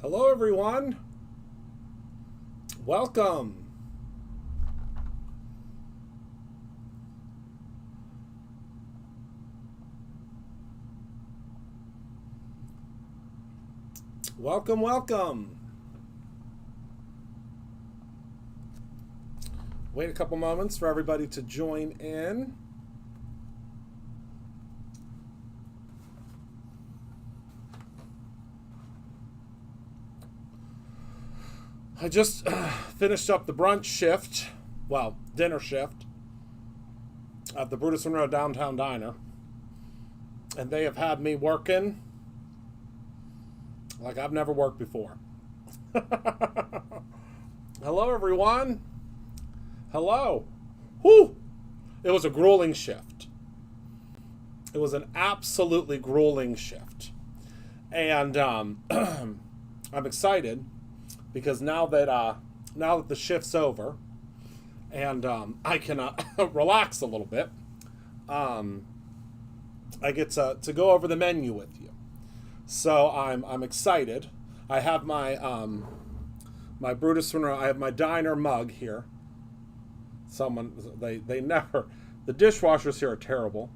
Hello, everyone. Welcome. Welcome, welcome. Wait a couple moments for everybody to join in. I just finished up the brunch shift, well, dinner shift at the Brutus Monroe Downtown Diner. And they have had me working like I've never worked before. Hello, everyone. Hello. Whew. It was a grueling shift. It was an absolutely grueling shift. And I'm excited because now that the shift's over and I can relax a little bit, I get to go over the menu with you. So I'm excited. I have my my Brutus Monroe. I have my diner mug here. They never. The dishwashers here are terrible.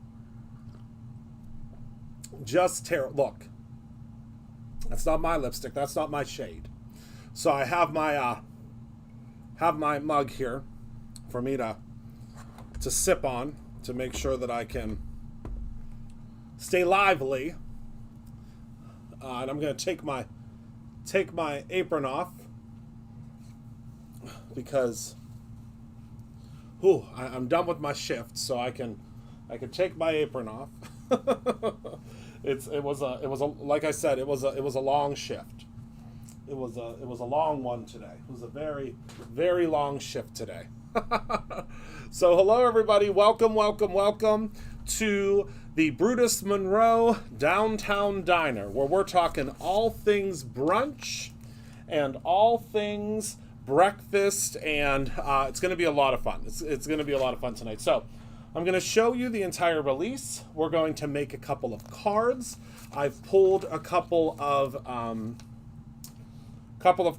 Just terrible. Look, that's not my lipstick. That's not my shade. So I have my mug here for me to sip on to make sure that I can stay lively. And I'm going to take my apron off because I'm done with my shift, so I can take my apron off. It was like I said, it was a long shift. It was a long one today. It was a very, very long shift today. So hello everybody, welcome to the Brutus Monroe Downtown Diner, where we're talking all things brunch and all things breakfast, and it's going to be a lot of fun. It's going to be a lot of fun tonight. So I'm going to show you the entire release. We're going to make a couple of cards. I've pulled a couple of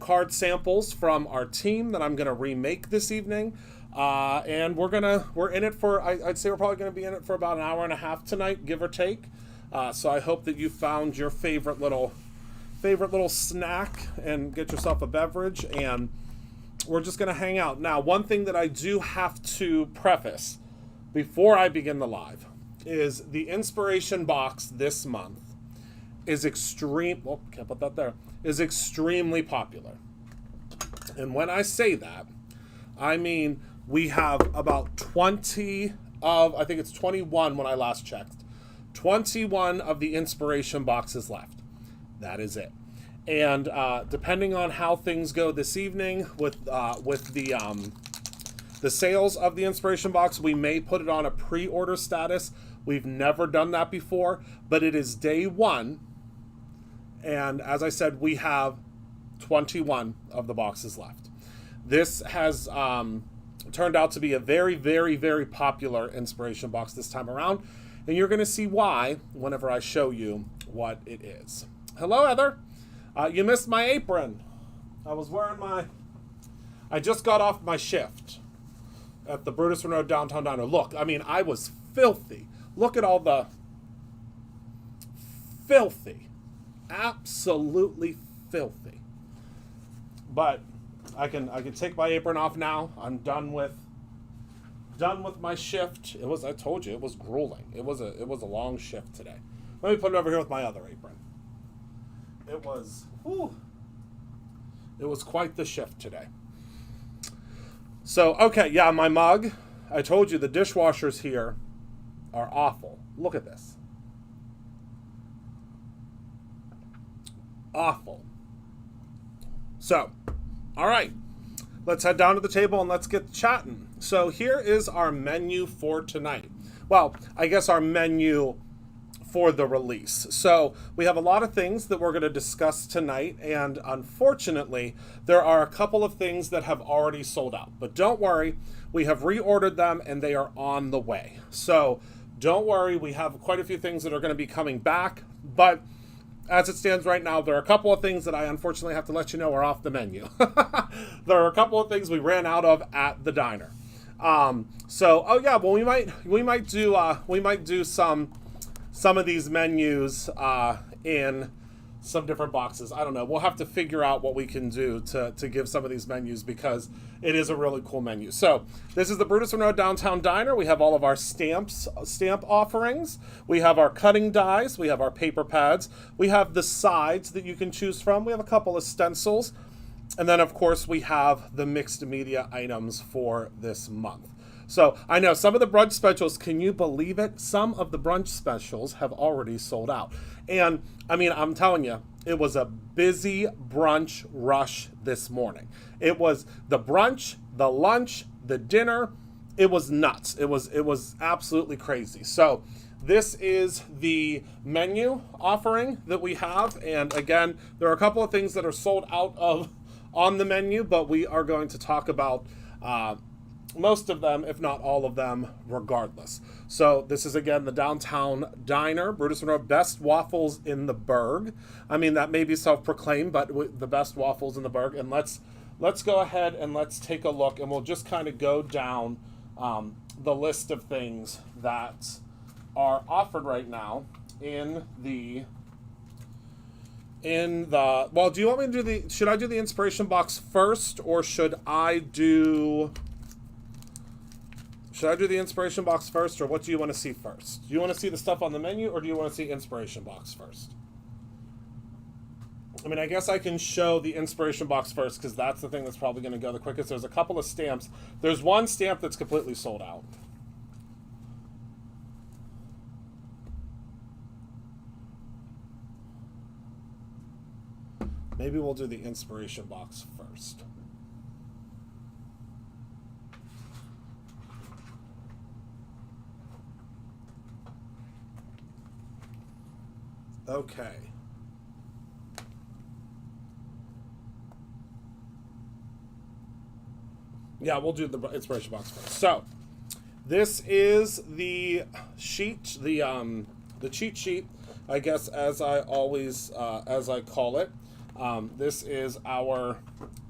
card samples from our team that I'm going to remake this evening. And we're in it for, I'd say we're probably going to be in it for about an hour and a half tonight, give or take. So I hope that you found your favorite little snack and get yourself a beverage, and we're just going to hang out. Now, one thing that I do have to preface before I begin the live is the inspiration box this month is extremely popular. And when I say that, I mean we have about 20 of, I think it's 21 when I last checked, 21 of the inspiration boxes left. That is it. And depending on how things go this evening with the sales of the inspiration box, we may put it on a pre-order status. We've never done that before, but it is day one. And as I said, we have 21 of the boxes left. This has turned out to be a very, very, very popular inspiration box this time around. And you're going to see why whenever I show you what it is. Hello, Heather. You missed my apron. I was wearing I just got off my shift at the Brutus Monroe Downtown Diner. Look, I mean, I was filthy. Look at all the filthy. Absolutely filthy. But I can take my apron off now. I'm done with my shift. I told you, it was grueling. It was a long shift today. Let me put it over here with my other apron. It was quite the shift today. So, okay, yeah, my mug. I told you the dishwashers here are awful. Look at this. Awful. So, all right, let's head down to the table and let's get chatting. So here is our menu for tonight. Well, I guess our menu for the release. So we have a lot of things that we're going to discuss tonight, and unfortunately, there are a couple of things that have already sold out. But don't worry, we have reordered them and they are on the way. So don't worry, we have quite a few things that are going to be coming back, but as it stands right now, there are a couple of things that I unfortunately have to let you know are off the menu. There are a couple of things we ran out of at the diner. So, oh yeah, well we might do some of these menus in some different boxes. I don't know. We'll have to figure out what we can do to give some of these menus, because it is a really cool menu. So this is the Brutus Monroe Downtown Diner. We have all of our stamp offerings. We have our cutting dies. We have our paper pads. We have the sides that you can choose from. We have a couple of stencils. And then, of course, we have the mixed media items for this month. So I know some of the brunch specials, can you believe it? Some of the brunch specials have already sold out. And I mean, I'm telling you, it was a busy brunch rush this morning. It was the brunch, the lunch, the dinner. It was nuts. It was absolutely crazy. So this is the menu offering that we have. And again, there are a couple of things that are sold out of on the menu, but we are going to talk about most of them, if not all of them, regardless. So this is, again, the Downtown Diner, Brutus Monroe, best waffles in the burg. I mean, that may be self-proclaimed, but the best waffles in the burg. And let's go ahead and let's take a look, and we'll just kind of go down the list of things that are offered right now in the well, do you want me to do should I do the inspiration box first, or should I do the inspiration box first, or what do you want to see first? Do you want to see the stuff on the menu, or do you want to see inspiration box first? I mean, I guess I can show the inspiration box first, because that's the thing that's probably going to go the quickest. There's a couple of stamps. There's one stamp that's completely sold out. Maybe we'll do the inspiration box first. Okay. Yeah, we'll do the inspiration box first. So, this is the sheet, the cheat sheet, I guess, as I always as I call it. This is our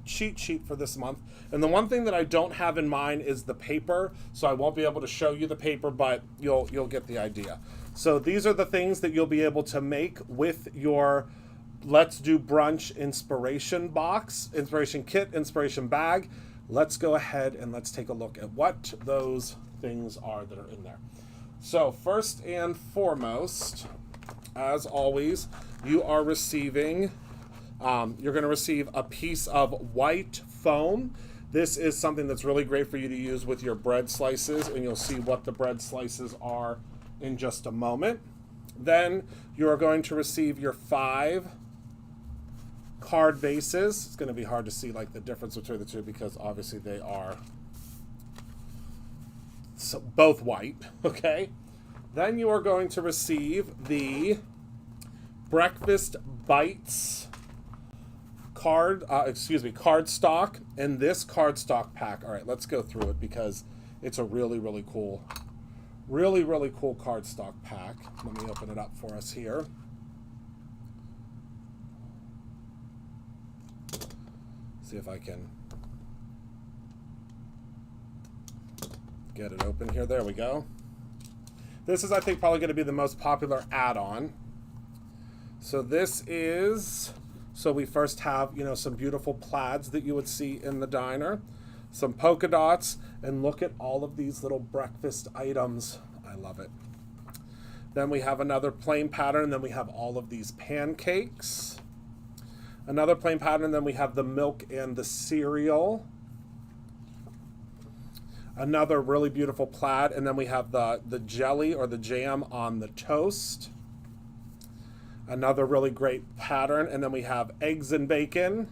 cheat sheet for this month. And the one thing that I don't have in mind is the paper, so I won't be able to show you the paper, but you'll get the idea. So these are the things that you'll be able to make with your Let's Do Brunch inspiration box, inspiration kit, inspiration bag. Let's go ahead and let's take a look at what those things are that are in there. So first and foremost, as always, you are receiving, you're going to receive a piece of white foam. This is something that's really great for you to use with your bread slices, and you'll see what the bread slices are in just a moment. Then you are going to receive your 5 card bases. It's going to be hard to see like the difference between the two, because obviously they are both white, okay? Then you are going to receive the Breakfast Bites cardstock, and this cardstock pack. All right, let's go through it, because it's a really cool cardstock pack. Let me open it up for us here. See if I can get it open here. There we go. This is, I think, probably going to be the most popular add-on. So this is, so we first have, you know, some beautiful plaids that you would see in the diner, some polka dots, and look at all of these little breakfast items. I love it. Then we have another plain pattern. Then we have all of these pancakes. Another plain pattern. Then we have the milk and the cereal. Another really beautiful plaid. And then we have the jelly or the jam on the toast. Another really great pattern. And then we have eggs and bacon.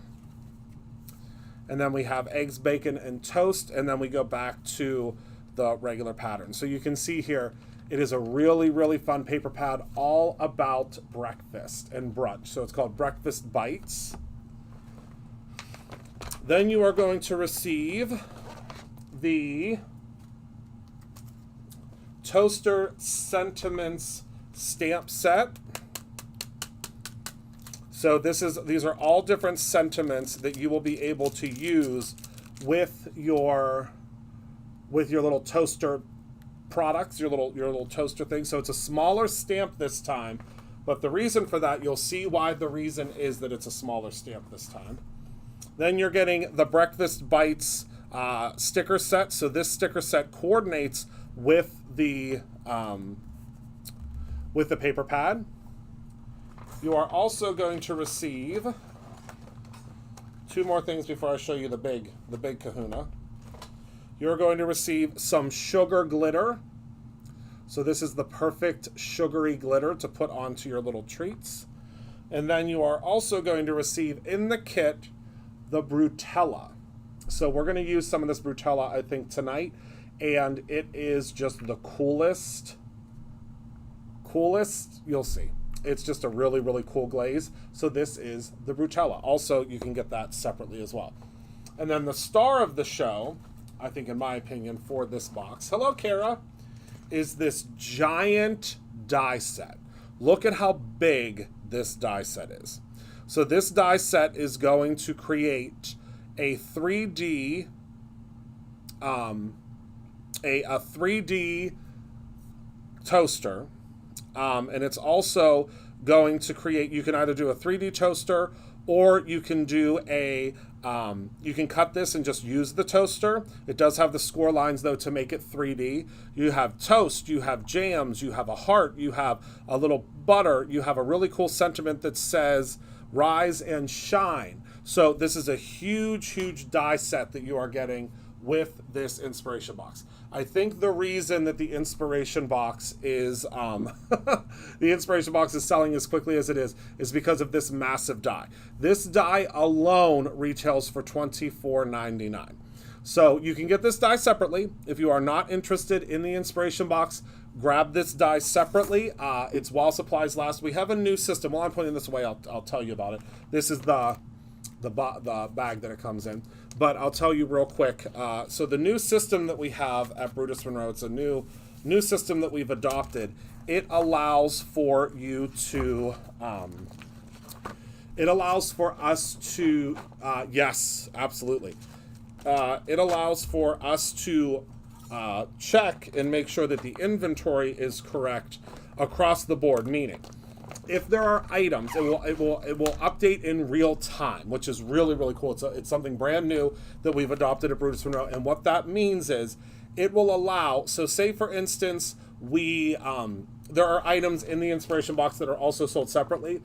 And then we have eggs, bacon, and toast. And then we go back to the regular pattern. So you can see here, it is a really fun paper pad all about breakfast and brunch. So it's called Breakfast Bites. Then you are going to receive the Toaster Sentiments stamp set. So these are all different sentiments that you will be able to use with your little toaster products, your little toaster thing. So it's a smaller stamp this time, but the reason for that, you'll see why the reason is that it's a smaller stamp this time. Then you're getting the Breakfast Bites sticker set. So this sticker set coordinates with the paper pad. You are also going to receive two more things before I show you the big kahuna. You're going to receive some sugar glitter. So this is the perfect sugary glitter to put onto your little treats. And then you are also going to receive in the kit the Brutella. So we're going to use some of this Brutella, I think, tonight. And it is just the coolest, you'll see. It's just a really, really cool glaze. So this is the Brutella. Also, you can get that separately as well. And then the star of the show, I think in my opinion, for this box, hello Kara, is this giant die set. Look at how big this die set is. So this die set is going to create a 3D, a 3D toaster. And it's also going to create, you can either do a 3D toaster or you can do a, you can cut this and just use the toaster. It does have the score lines though to make it 3D. You have toast, you have jams, you have a heart, you have a little butter, you have a really cool sentiment that says rise and shine. So this is a huge die set that you are getting with this inspiration box. I think the reason that the inspiration box is selling as quickly as it is because of this massive die. This die alone retails for $24.99. So you can get this die separately. If you are not interested in the inspiration box, grab this die separately. It's while supplies last. We have a new system. While I'm putting this away, I'll tell you about it. This is the bag that it comes in. But I'll tell you real quick. So the new system that we have at Brutus Monroe, it's a new system that we've adopted. It allows for you to, it allows for us to, yes, absolutely. It allows for us to check and make sure that the inventory is correct across the board, meaning if there are items, it will update in real time, which is really, really cool. It's something brand new that we've adopted at Brutus Monroe, and what that means is it will allow. So, say for instance, there are items in the inspiration box that are also sold separately.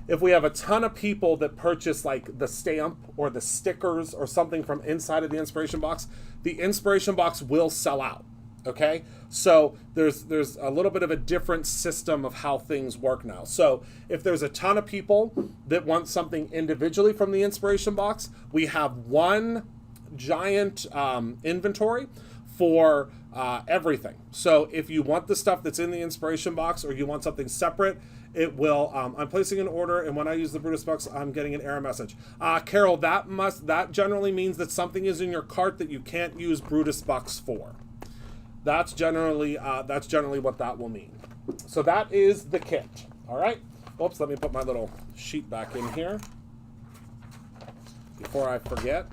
If we have a ton of people that purchase like the stamp or the stickers or something from inside of the inspiration box, the inspiration box will sell out. Okay, so there's a little bit of a different system of how things work now. So if there's a ton of people that want something individually from the inspiration box, we have one giant inventory for everything. So if you want the stuff that's in the inspiration box or you want something separate, it will, I'm placing an order, and when I use the Brutus box, I'm getting an error message. Carol, that generally means that something is in your cart that you can't use Brutus bucks for. That's generally what that will mean. So that is the kit. All right. Oops, let me put my little sheet back in here before I forget.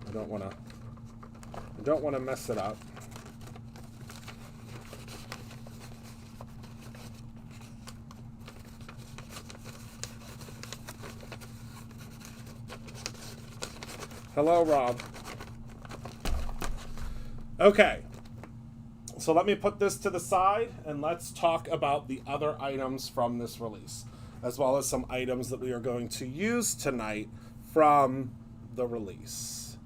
I don't want to mess it up. Hello, Rob. Okay, so let me put this to the side and let's talk about the other items from this release, as well as some items that we are going to use tonight from the release.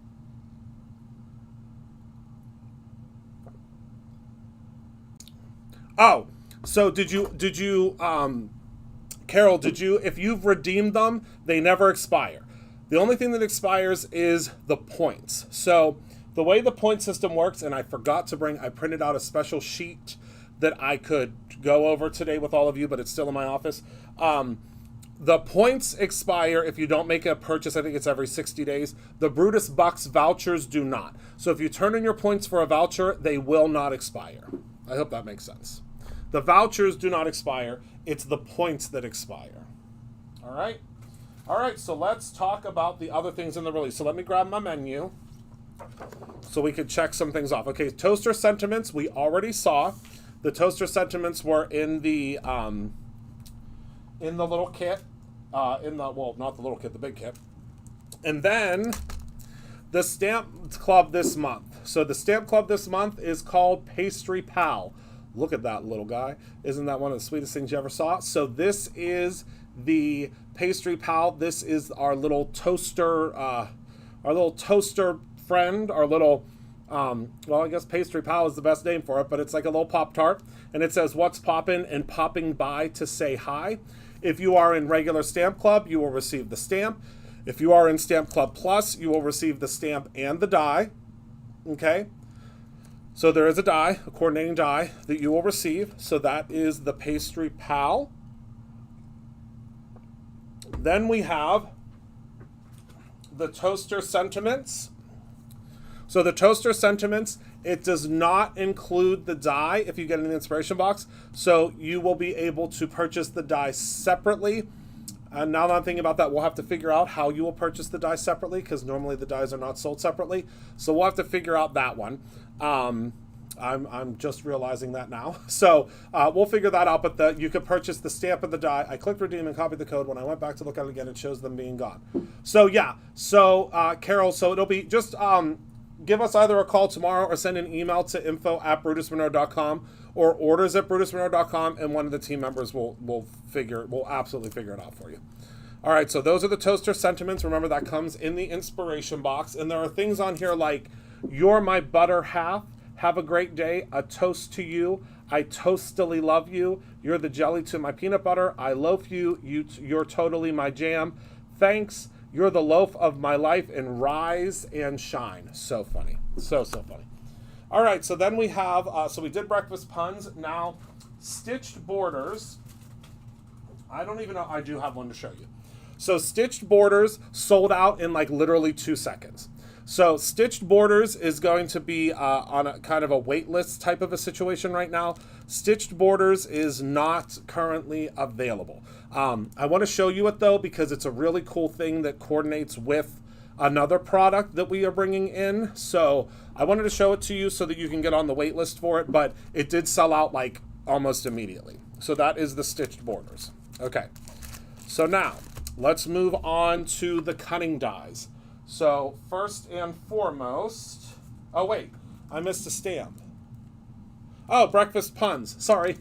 Oh, so did you, Carol, if you've redeemed them, they never expire. The only thing that expires is the points. So the way the point system works, and I forgot to I printed out a special sheet that I could go over today with all of you, but it's still in my office. The points expire if you don't make a purchase. I think it's every 60 days. The Brutus Bucks vouchers do not. So if you turn in your points for a voucher, they will not expire. I hope that makes sense. The vouchers do not expire. It's the points that expire. All right? All right, so let's talk about the other things in the release. So let me grab my menu so we could check some things off. Okay, toaster sentiments we already saw. The toaster sentiments were in the little kit. Well, not the little kit, the big kit. And then the Stamp Club this month. So the Stamp Club this month is called Pastry Pal. Look at that little guy. Isn't that one of the sweetest things you ever saw? So this is the Pastry Pal. This is our little toaster friend, our little, well, I guess Pastry Pal is the best name for it, but it's like a little Pop-Tart. And it says, what's poppin' and popping by to say hi. If you are in regular Stamp Club, you will receive the stamp. If you are in Stamp Club Plus, you will receive the stamp and the die. Okay? So there is a die, a coordinating die that you will receive. So that is the Pastry Pal. Then we have the Toaster Sentiments. So the Toaster Sentiments, it does not include the die if you get an inspiration box. So you will be able to purchase the die separately. And now that I'm thinking about that, we'll have to figure out how you will purchase the die separately, because normally the dies are not sold separately. So we'll have to figure out that one. I'm just realizing that now. So we'll figure that out, but you could purchase the stamp and the die. I clicked redeem and copied the code. When I went back to look at it again, it shows them being gone. So yeah, so Carol, so it'll be just give us either a call tomorrow or send an email to info@brutusmonroe.com or orders@brutusmonroe.com, and one of the team members will absolutely figure it out for you. All right, so those are the toaster sentiments. Remember, that comes in the inspiration box, and there are things on here like, you're my butter half, have a great day, a toast to you, I toastily love you, you're the jelly to my peanut butter, I loaf you, you're totally my jam, thanks, you're the loaf of my life, and rise and shine. So funny. So funny. All right, so then we have, so we did breakfast puns. Now, stitched borders. I don't even know, I do have one to show you. So stitched borders sold out in like literally 2 seconds. So stitched borders is going to be on a kind of a wait list type of a situation right now. Stitched borders is not currently available. I want to show you it though, because it's a really cool thing that coordinates with another product that we are bringing in. So I wanted to show it to you so that you can get on the wait list for it, but it did sell out like almost immediately. So that is the stitched borders. Okay, so now let's move on to the cutting dies. So first and foremost, oh wait, I missed a stamp. Oh, breakfast puns, sorry.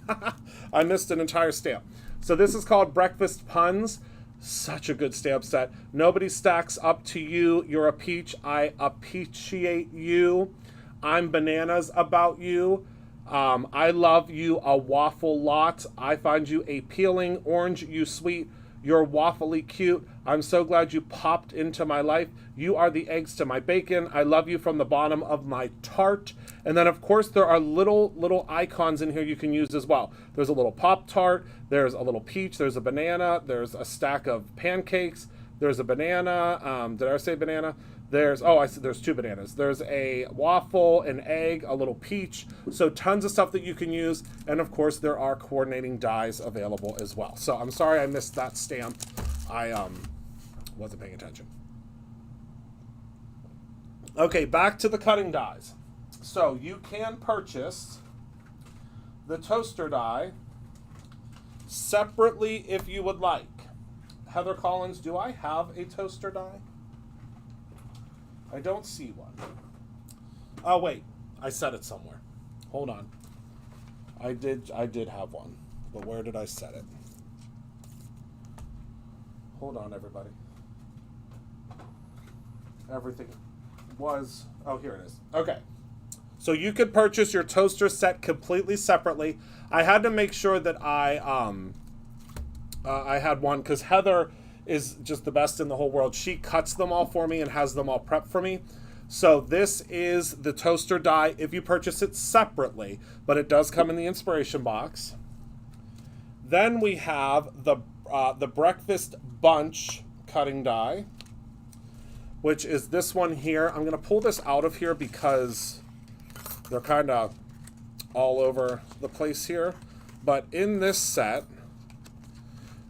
I missed an entire stamp. So this is called Breakfast Puns. Such a good stamp set. Nobody stacks up to you. You're a peach. I appreciate you. I'm bananas about you. I love you a waffle lot. I find you appealing. Orange, you sweet. You're waffly cute. I'm so glad you popped into my life. You are the eggs to my bacon. I love you from the bottom of my tart. And then, of course, there are little icons in here you can use as well. There's a little Pop-Tart. There's a little peach. There's a banana. There's a stack of pancakes. There's a banana. Did I say banana? There's 2 bananas. There's a waffle, an egg, a little peach. So tons of stuff that you can use. And of course, there are coordinating dies available as well. So I'm sorry I missed that stamp. I wasn't paying attention. Okay, back to the cutting dies. So you can purchase the toaster die separately if you would like. Heather Collins, do I have a toaster die? I don't see one. Oh wait, I set it somewhere. Hold on. I did have one, but where did I set it? Hold on, everybody. Everything was, oh, here it is. Okay. So you could purchase your toaster set completely separately. I had to make sure that I had one, because Heather is just the best in the whole world. She cuts them all for me and has them all prepped for me. So this is the toaster die if you purchase it separately, but it does come in the inspiration box. Then we have the breakfast bunch cutting die, which is this one here. I'm going to pull this out of here because they're kind of all over the place here. But in this set,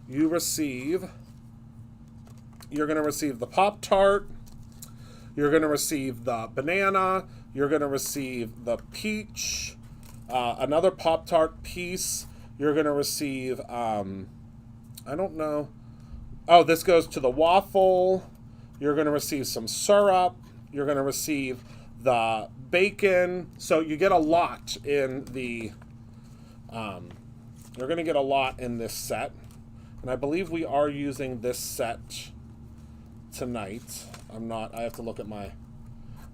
you're going to receive the Pop-Tart, you're going to receive the banana, you're going to receive the peach, another Pop-Tart piece, you're going to receive, I don't know, oh, this goes to the waffle, you're going to receive some syrup, you're going to receive the bacon, so you get a lot in the, you're going to get a lot in this set. And I believe we are using this set tonight. I have to look at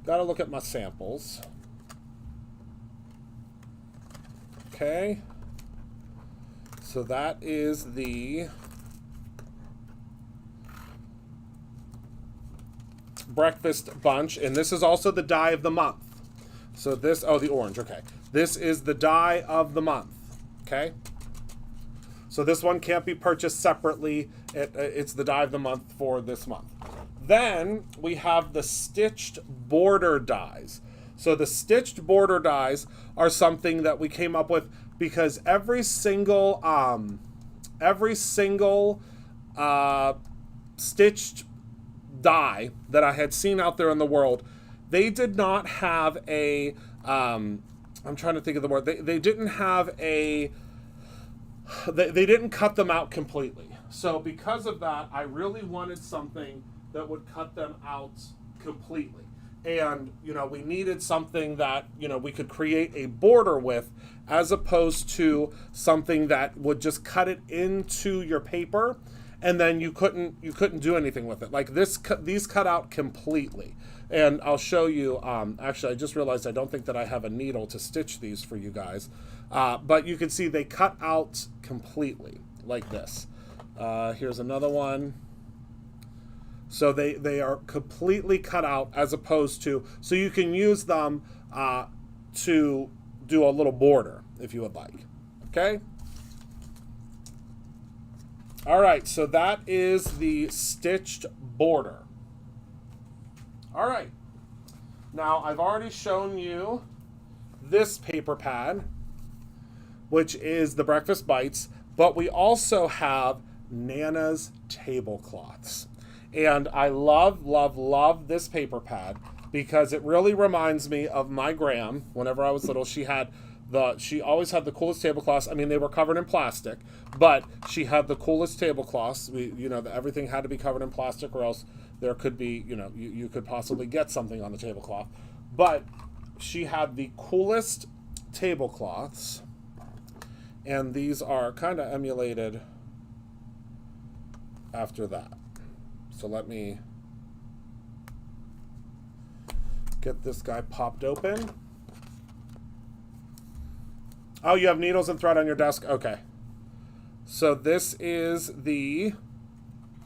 gotta look at my samples. Okay. So that is the breakfast bunch, and this is also the die of the month. So this, oh, the orange, okay. This is the die of the month, okay? So this one can't be purchased separately. It's the die of the month for this month. Then we have the stitched border dies. So the stitched border dies are something that we came up with because every single stitched die that I had seen out there in the world, they did not have a, I'm trying to think of the word, they didn't have a, they didn't cut them out completely. So because of that, I really wanted something that would cut them out completely. And, we needed something that, we could create a border with, as opposed to something that would just cut it into your paper and then you couldn't do anything with it. Like these cut out completely. And I'll show you, actually, I just realized I don't think that I have a needle to stitch these for you guys. But you can see they cut out completely, like this. Here's another one. So they are completely cut out, as opposed to, so you can use them to do a little border, if you would like. Okay? All right, so that is the stitched border. All right. Now, I've already shown you this paper pad, which is the Breakfast Bites, but we also have Nana's tablecloths. And I love, love, love this paper pad because it really reminds me of my gram. Whenever I was little, she always had the coolest tablecloths. I mean, they were covered in plastic, but she had the coolest tablecloths. Everything had to be covered in plastic, or else there could be, you could possibly get something on the tablecloth. But she had the coolest tablecloths, and these are kind of emulated after that. So let me get this guy popped open. Oh, you have needles and thread on your desk? Okay. So this is the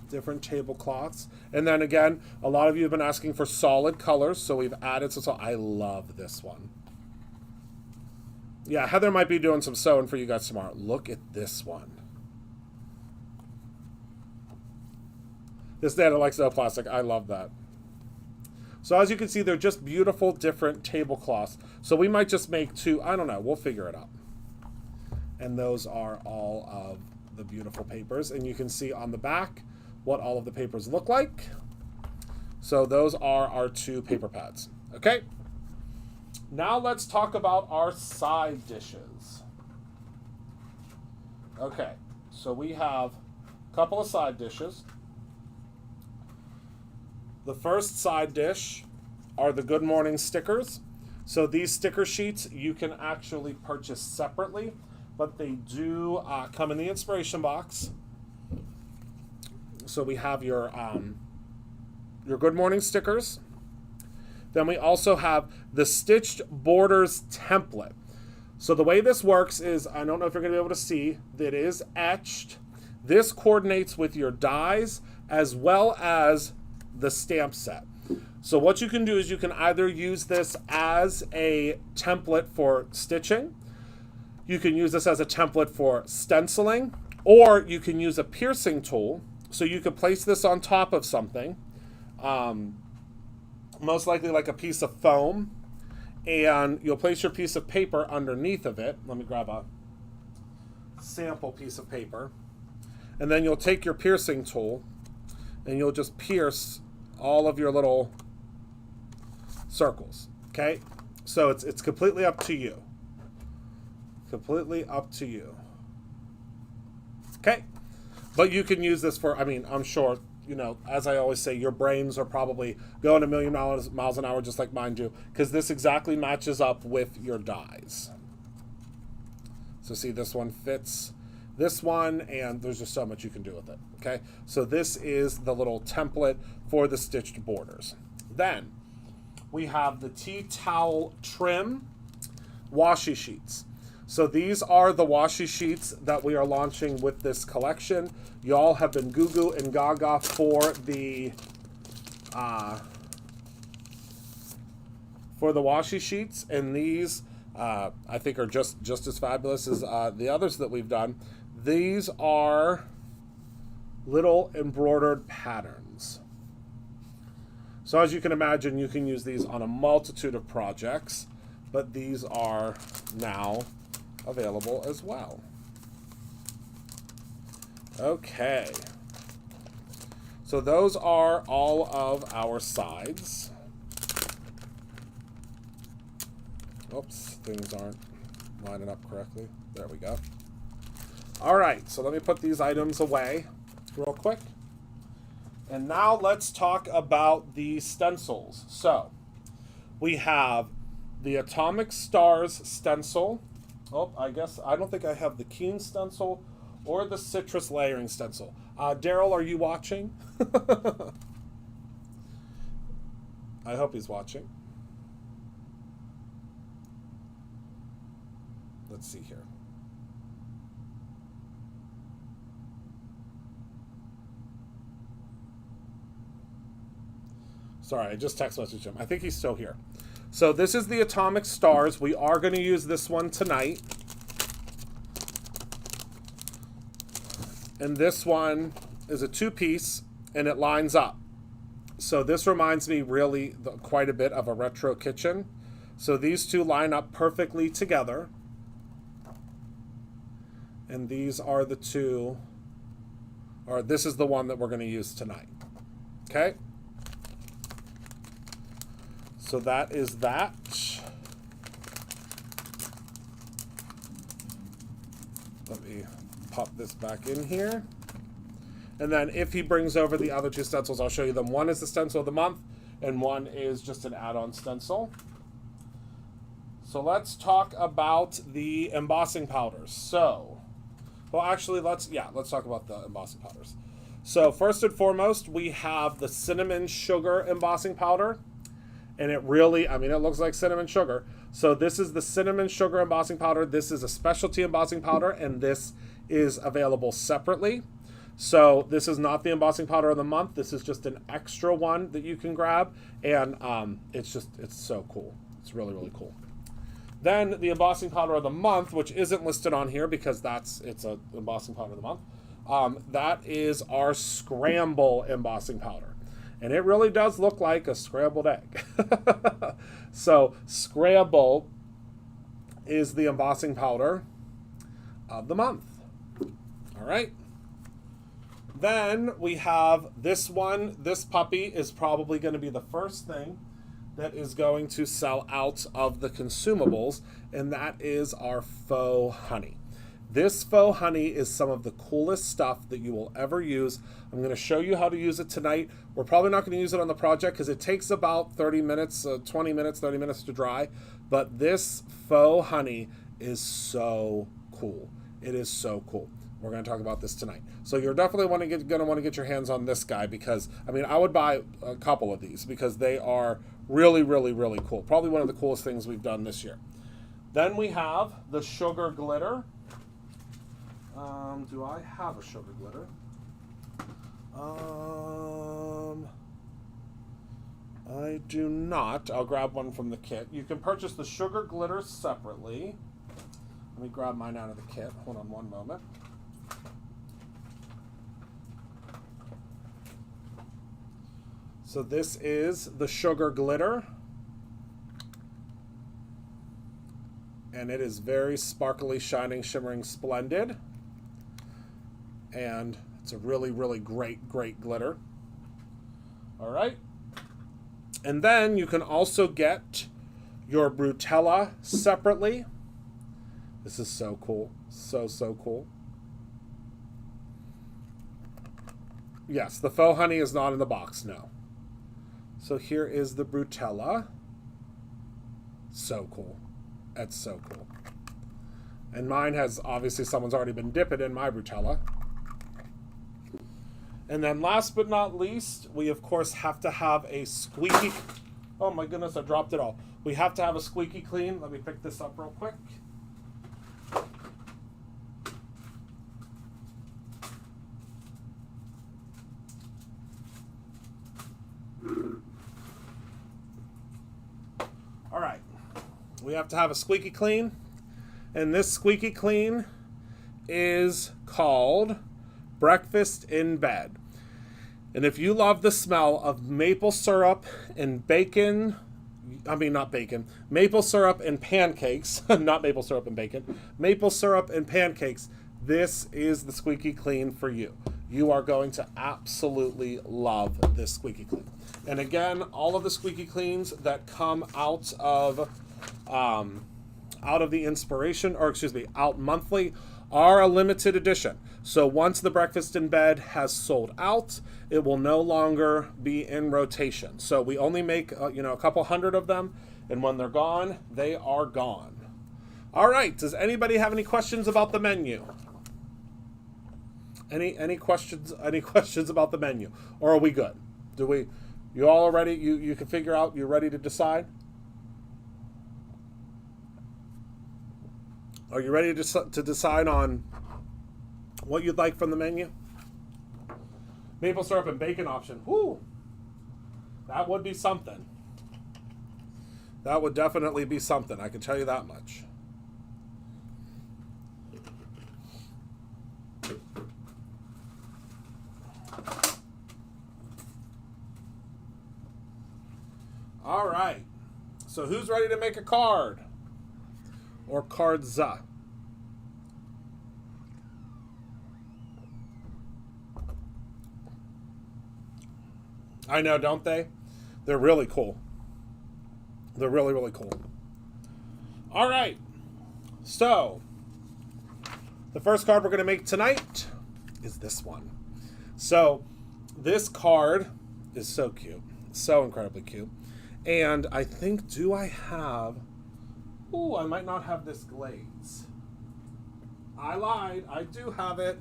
different tablecloths. And then again, a lot of you have been asking for solid colors, so we've added some. I love this one. Yeah, Heather might be doing some sewing for you guys tomorrow. Look at this one. This Nana likes no plastic. I love that. So as you can see, they're just beautiful, different tablecloths. So we might just make two. I don't know. We'll figure it out. And those are all of the beautiful papers. And you can see on the back what all of the papers look like. So those are our two paper pads. Okay. Now let's talk about our side dishes. Okay. So we have a couple of side dishes. The first side dish are the Good Morning stickers. So these sticker sheets you can actually purchase separately, but they do come in the inspiration box. So we have your Good Morning stickers. Then we also have the Stitched Borders template. So the way this works is, I don't know if you're going to be able to see, that it is etched. This coordinates with your dies as well as the stamp set. So what you can do is you can either use this as a template for stitching, you can use this as a template for stenciling, or you can use a piercing tool. So you could place this on top of something, most likely like a piece of foam, and you'll place your piece of paper underneath of it. Let me grab sample piece of paper. And then you'll take your piercing tool and you'll just pierce all of your little circles, okay? So it's completely up to you. Completely up to you. Okay? But you can use this for, I mean, I'm sure, you know, as I always say, your brains are probably going a million miles an hour just like mine do, because this exactly matches up with your dies. So see, this one fits this one, and there's just so much you can do with it, okay? So this is the little template for the stitched borders. Then we have the tea towel trim washi sheets. So these are the washi sheets that we are launching with this collection. Y'all have been goo-goo and gaga for the washi sheets, and these I think are just as fabulous as the others that we've done. These are little embroidered patterns. So as you can imagine, you can use these on a multitude of projects, but these are now available as well. Okay. So those are all of our sides. Oops, things aren't lining up correctly. There we go. All right, so let me put these items away real quick. And now let's talk about the stencils. So we have the Atomic Stars stencil. Oh, I don't think I have the Keen stencil or the Citrus layering stencil. Daryl, are you watching? I hope he's watching. Let's see here. Sorry, I just text messaged him. I think he's still here. So this is the Atomic Stars. We are going to use this one tonight. And this one is a two-piece, and it lines up. So this reminds me really quite a bit of a retro kitchen. So these two line up perfectly together. And these are the two, or this is the one that we're going to use tonight. Okay? So that is that. Let me pop this back in here. And then if he brings over the other two stencils, I'll show you them. One is the stencil of the month, and one is just an add-on stencil. So let's talk about the embossing powders. So, well, actually, let's talk about the embossing powders. So first and foremost, we have the cinnamon sugar embossing powder. And it really, I mean, it looks like cinnamon sugar. So this is the cinnamon sugar embossing powder. This is a specialty embossing powder, and this is available separately. So this is not the embossing powder of the month. This is just an extra one that you can grab. And it's so cool. It's really, really cool. Then the embossing powder of the month, which isn't listed on here because it's an embossing powder of the month. That is our Scramble embossing powder. And it really does look like a scrambled egg. So Scramble is the embossing powder of the month. All right. Then we have this one. This puppy is probably going to be the first thing that is going to sell out of the consumables, and that is our faux honey. This faux honey is some of the coolest stuff that you will ever use. I'm going to show you how to use it tonight. We're probably not going to use it on the project because it takes about 30 minutes to dry. But this faux honey is so cool. It is so cool. We're going to talk about this tonight. So you're definitely going to want to get your hands on this guy because, I mean, I would buy a couple of these because they are really, really, really cool. Probably one of the coolest things we've done this year. Then we have the sugar glitter. Do I have a sugar glitter? I do not. I'll grab one from the kit. You can purchase the sugar glitter separately. Let me grab mine out of the kit. Hold on one moment. So this is the sugar glitter. And it is very sparkly, shining, shimmering, splendid. and it's a really, really great glitter. All right. And then you can also get your Brutella separately. This is so cool. So cool. Yes, the faux honey is not in the box, no. So here is the Brutella. So cool. That's so cool. And mine has, obviously, someone's already been dipping in my Brutella. And then last but not least, we of course have to have a squeaky... Oh my goodness, I dropped it all. We have to have a squeaky clean. Let me pick this up real quick. All right. We have to have a squeaky clean. And this squeaky clean is called Breakfast in Bed. And if you love the smell of maple syrup and bacon, maple syrup and pancakes, not maple syrup and bacon, maple syrup and pancakes, this is the squeaky clean for you. You are going to absolutely love this squeaky clean. And again, all of the squeaky cleans that come out of the inspiration, or excuse me, out monthly, are a limited edition. So once the Breakfast in Bed has sold out, it will no longer be in rotation. So we only make a couple hundred of them, and when they're gone, they are gone. All right. Does anybody have any questions about the menu? Any questions? Any questions about the menu, or are we good? You all ready? You can figure out. You're ready to decide. Are you ready to decide on what you'd like from the menu? Maple syrup and bacon option. Whoo! That would be something. That would definitely be something. I can tell you that much. All right. So who's ready to make a card? Or cards? I know, don't they? They're really cool. They're really, really cool. All right. So, the first card we're going to make tonight is this one. So, this card is so cute. So incredibly cute. And I think, do I have... Ooh, I might not have this glaze. I lied. I do have it.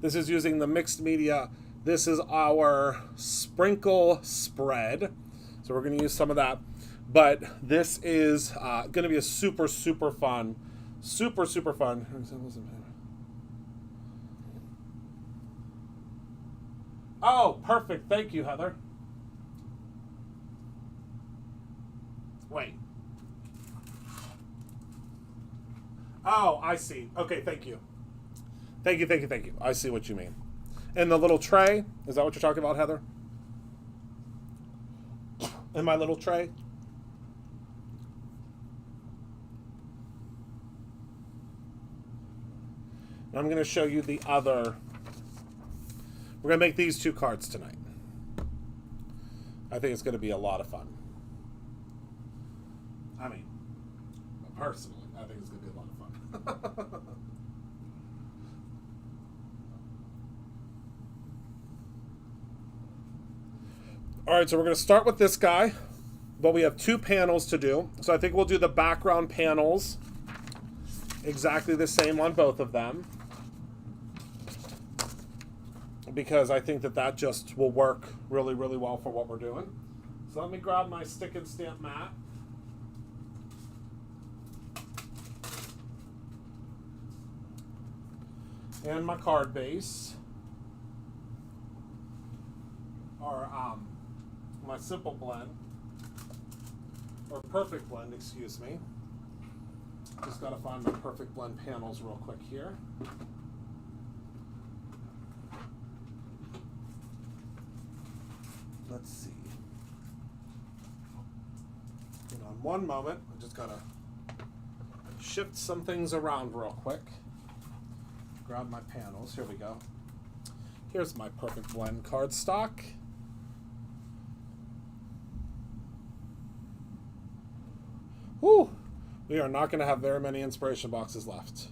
This is using the mixed media. This is our sprinkle spread. So we're going to use some of that. But this is going to be a super fun. Super fun. Oh, perfect. Thank you, Heather. Wait. Oh, I see. Okay, thank you. Thank you. I see what you mean. And the little tray, is that what you're talking about, Heather? In my little tray? I'm going to show you the other. We're going to make these two cards tonight. I think it's going to be a lot of fun. I mean, personally, I think it's going to be a lot of fun. All right, so we're going to start with this guy, but we have two panels to do. So I think we'll do the background panels exactly the same on both of them, because I think that just will work really, really well for what we're doing. So let me grab my stick and stamp mat. And my card base, or my simple blend, or perfect blend, excuse me. Just got to find my perfect blend panels real quick here. Let's see. Hold on one moment. I just got to shift some things around real quick. grab my panels. Here we go. Here's my perfect blend cardstock. Whew! We are not going to have very many inspiration boxes left.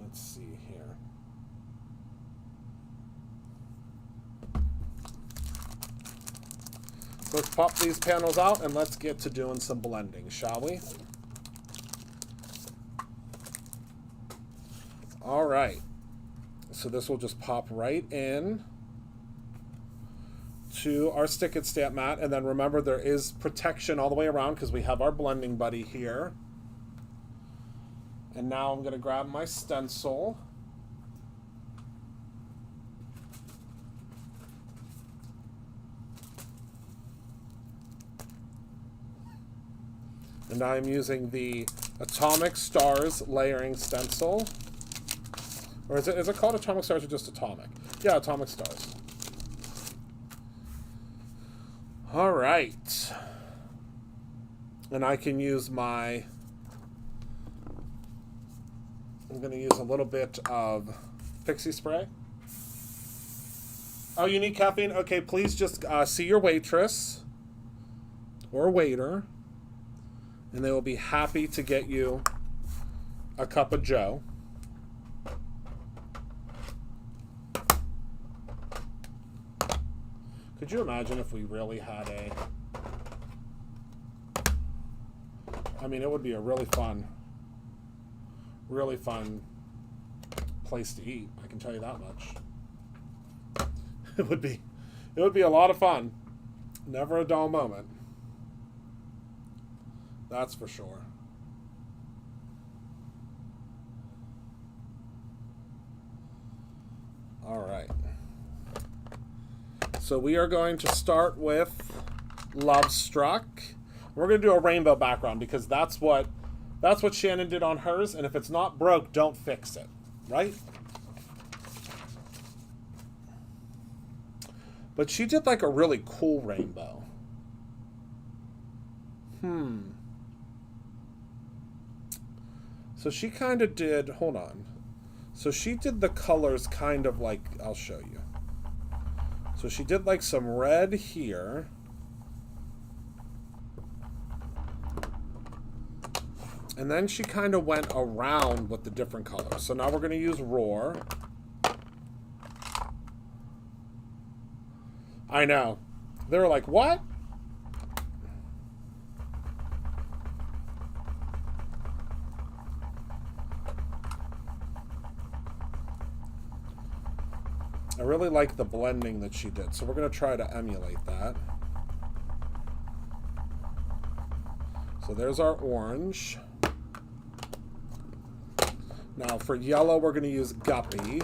Let's see here. Let's pop these panels out and let's get to doing some blending, shall we? All right. So this will just pop right in to our Stick It Stamp mat. And then remember, there is protection all the way around because we have our blending buddy here. And now I'm going to grab my stencil. And I'm using the Atomic Stars layering stencil. Or is it called Atomic Stars or just Atomic? Yeah, Atomic Stars. All right. And I can use my... I'm going to use a little bit of Pixie Spray. Oh, you need caffeine? Okay, please just see your waitress or waiter, and they will be happy to get you a cup of joe. Could you imagine if we really had a... I mean, it would be a really fun place to eat. I can tell you that much. It would be a lot of fun. Never a dull moment. That's for sure. All right. So we are going to start with Love Struck. We're going to do a rainbow background because that's what Shannon did on hers, and if it's not broke, don't fix it, right? But she did like a really cool rainbow. So she kind of did, hold on. So she did the colors kind of like, I'll show you. So she did like some red here. And then she kind of went around with the different colors. So now we're going to use Roar. I know. They were like, what? I really like the blending that she did, so we're going to try to emulate that. So there's our orange. Now for yellow, we're going to use Guppy.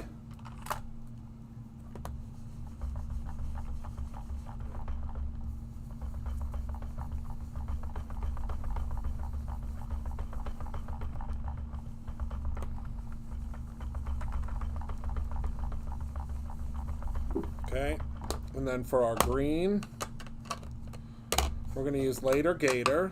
Okay, and then for our green, we're going to use Later Gator.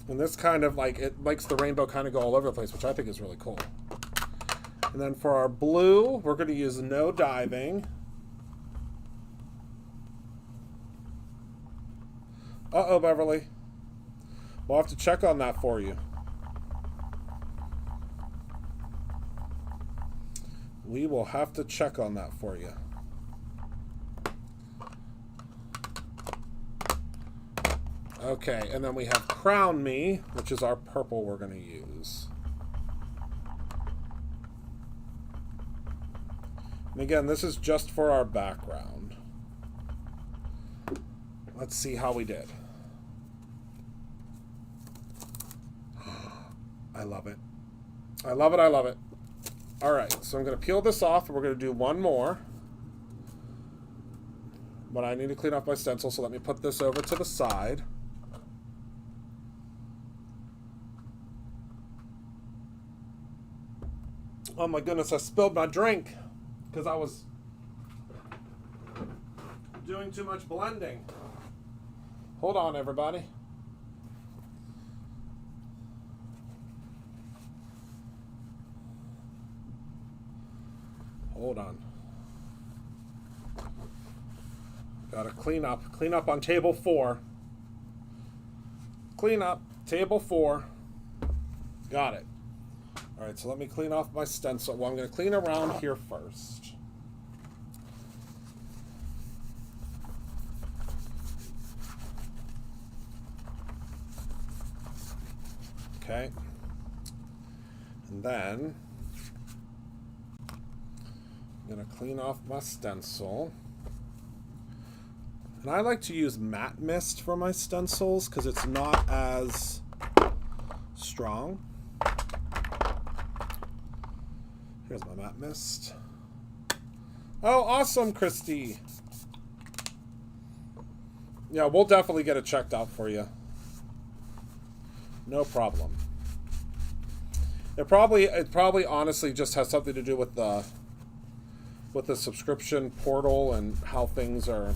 And this kind of like, it makes the rainbow kind of go all over the place, which I think is really cool. And then for our blue, we're going to use No Diving. Uh-oh, Beverly. We'll have to check on that for you. We will have to check on that for you. Okay, and then we have Crown Me, which is our purple we're going to use. And again, this is just for our background. Let's see how we did. I love it. I love it, I love it. All right, so I'm going to peel this off, and we're going to do one more. But I need to clean off my stencil, so let me put this over to the side. Oh my goodness, I spilled my drink because I was doing too much blending. Hold on, everybody. Hold on. Gotta clean up on table 4. Clean up, table 4. Got it. All right, so let me clean off my stencil. Well, I'm going to clean around here first. Okay. And then I'm going to clean off my stencil. And I like to use matte mist for my stencils because it's not as strong. Here's my matte mist. Oh, awesome, Christy. Yeah, we'll definitely get it checked out for you. No problem. It probably honestly just has something to do with the subscription portal and how things are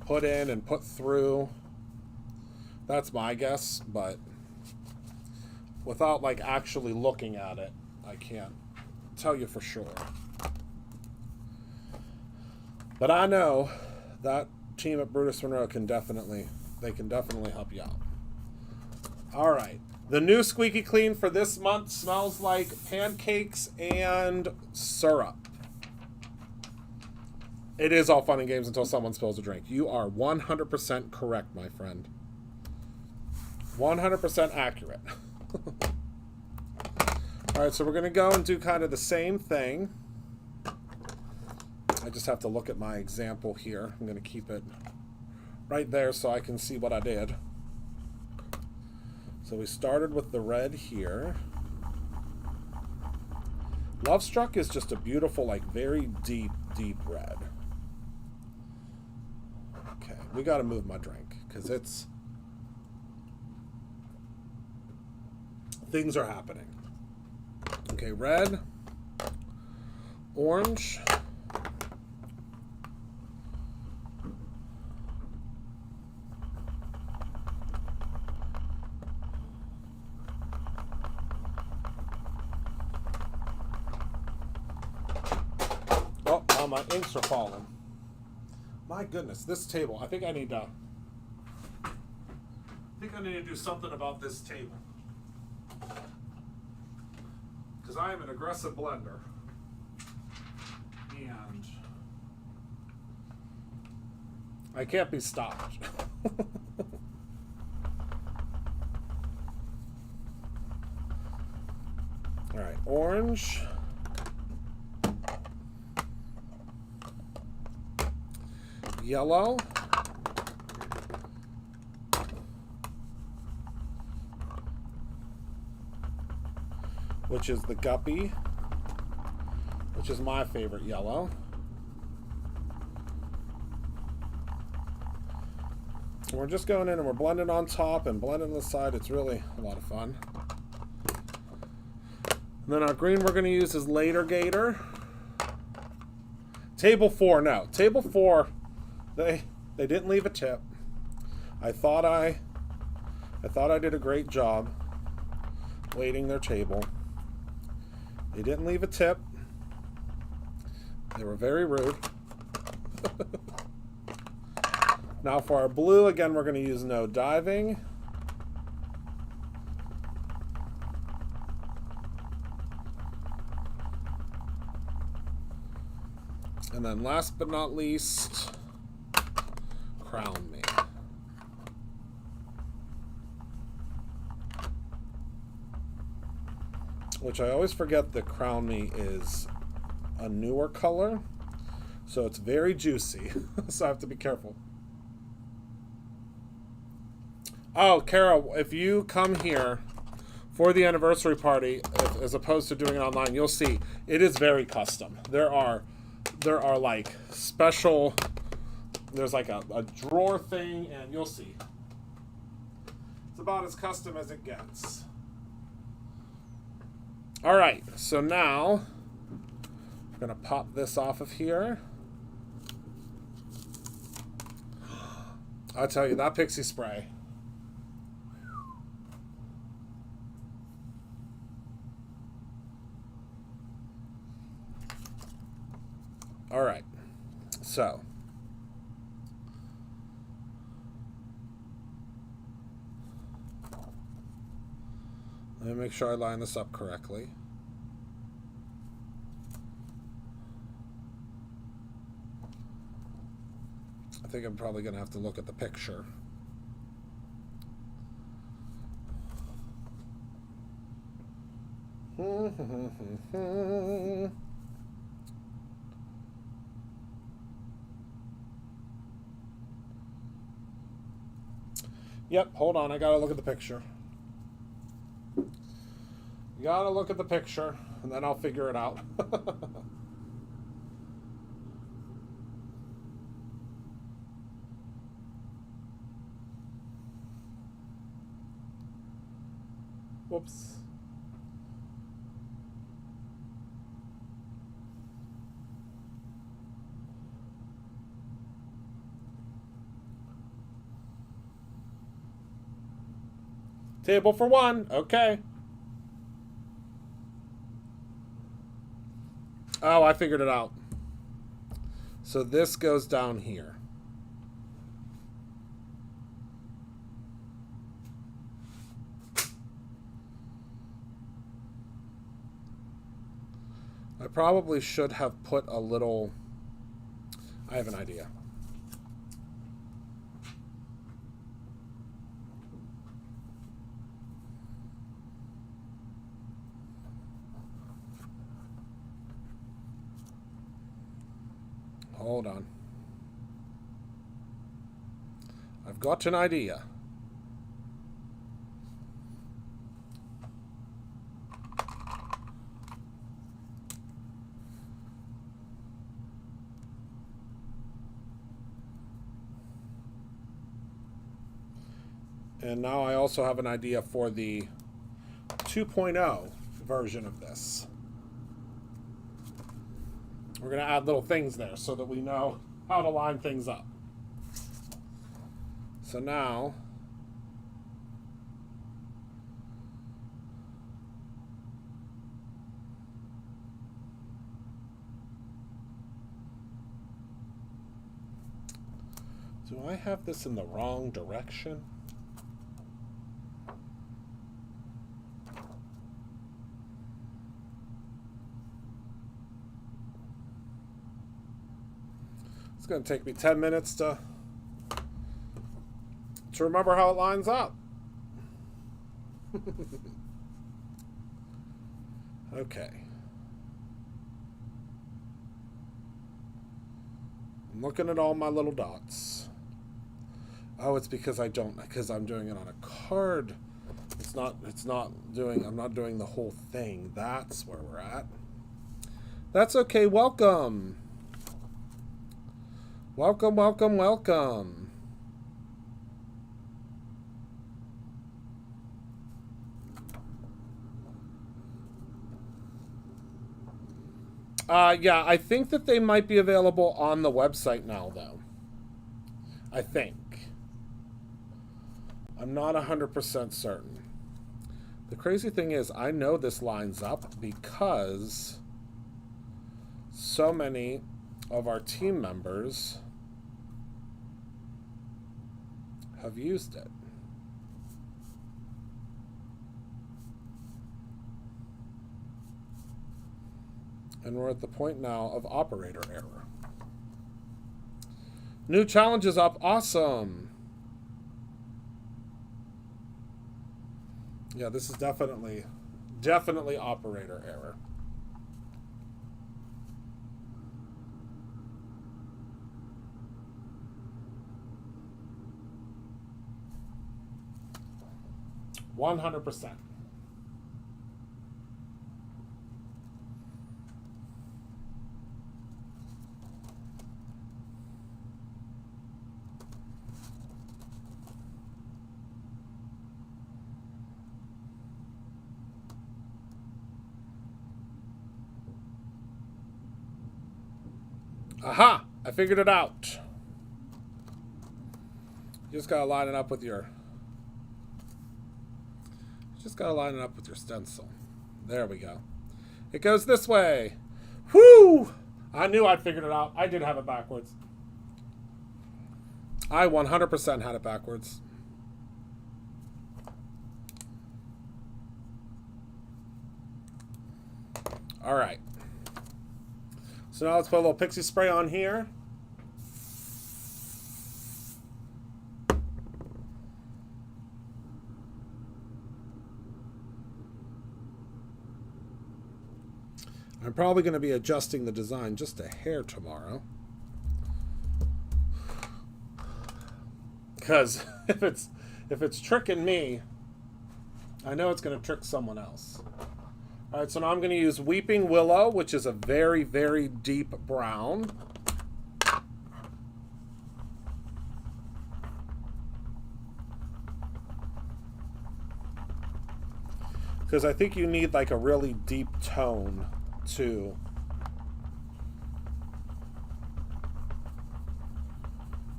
put in and put through. That's my guess, but without like actually looking at it, I can't tell you for sure. But I know that team at Brutus Monroe can definitely help you out. All right. The new squeaky clean for this month smells like pancakes and syrup. It is all fun and games until someone spills a drink. You are 100% correct, my friend. 100% accurate. All right, so we're going to go and do kind of the same thing. I just have to look at my example here. I'm going to keep it right there so I can see what I did. So we started with the red here. Love Struck is just a beautiful, like very deep, deep red. Okay, we got to move my drink because things are happening. Okay, red, orange, oh, my inks are falling. My goodness, this table. I think I need to do something about this table. Because I am an aggressive blender. And I can't be stopped. All right, orange. Yellow. Which is the guppy, which is my favorite yellow. And we're just going in and we're blending on top and blending on the side. It's really a lot of fun. And then our green we're going to use is Later Gator. Table 4, no. Table 4, they didn't leave a tip. I thought I did a great job waiting their table. They didn't leave a tip. They were very rude. Now for our blue, again, we're going to use No Diving. And then last but not least, Crown Me. Which I always forget that Crown Me is a newer color, so it's very juicy, so I have to be careful. Oh, Kara, if you come here for the anniversary party, as opposed to doing it online, you'll see it is very custom. There are like special, there's like a drawer thing, and you'll see. It's about as custom as it gets. All right, so now I'm going to pop this off of here. I'll tell you, that pixie spray. All right, so let me make sure I line this up correctly. I think I'm probably going to have to look at the picture. Yep, hold on. I got to look at the picture. You got to look at the picture, and then I'll figure it out. Whoops. Table for one. Okay. Oh, I figured it out. So this goes down here. I probably should have put a little... I have an idea. Hold on. I've got an idea. And now I also have an idea for the 2.0 version of this. We're going to add little things there so that we know how to line things up. So now, do I have this in the wrong direction? It's going to take me 10 minutes to remember how it lines up. Okay. I'm looking at all my little dots. Oh, it's because I'm doing it on a card. I'm not doing the whole thing. That's where we're at. That's okay. Welcome. Welcome, welcome, welcome. Yeah, I think that they might be available on the website now, though. I think. I'm not 100% certain. The crazy thing is, I know this lines up because so many of our team members have used it. And we're at the point now of operator error. New challenge is up. Awesome. Yeah, this is definitely operator error. $100%. Aha! I figured it out. You just gotta line it up with your... Just gotta line it up with your stencil. There we go. It goes this way. Whoo! I knew I'd figured it out. I did have it backwards. I 100% had it backwards. All right. So now let's put a little pixie spray on here. I'm probably going to be adjusting the design just a hair tomorrow. Because if it's tricking me, I know it's going to trick someone else. All right, so now I'm going to use Weeping Willow, which is a very, very deep brown. Because I think you need like a really deep tone to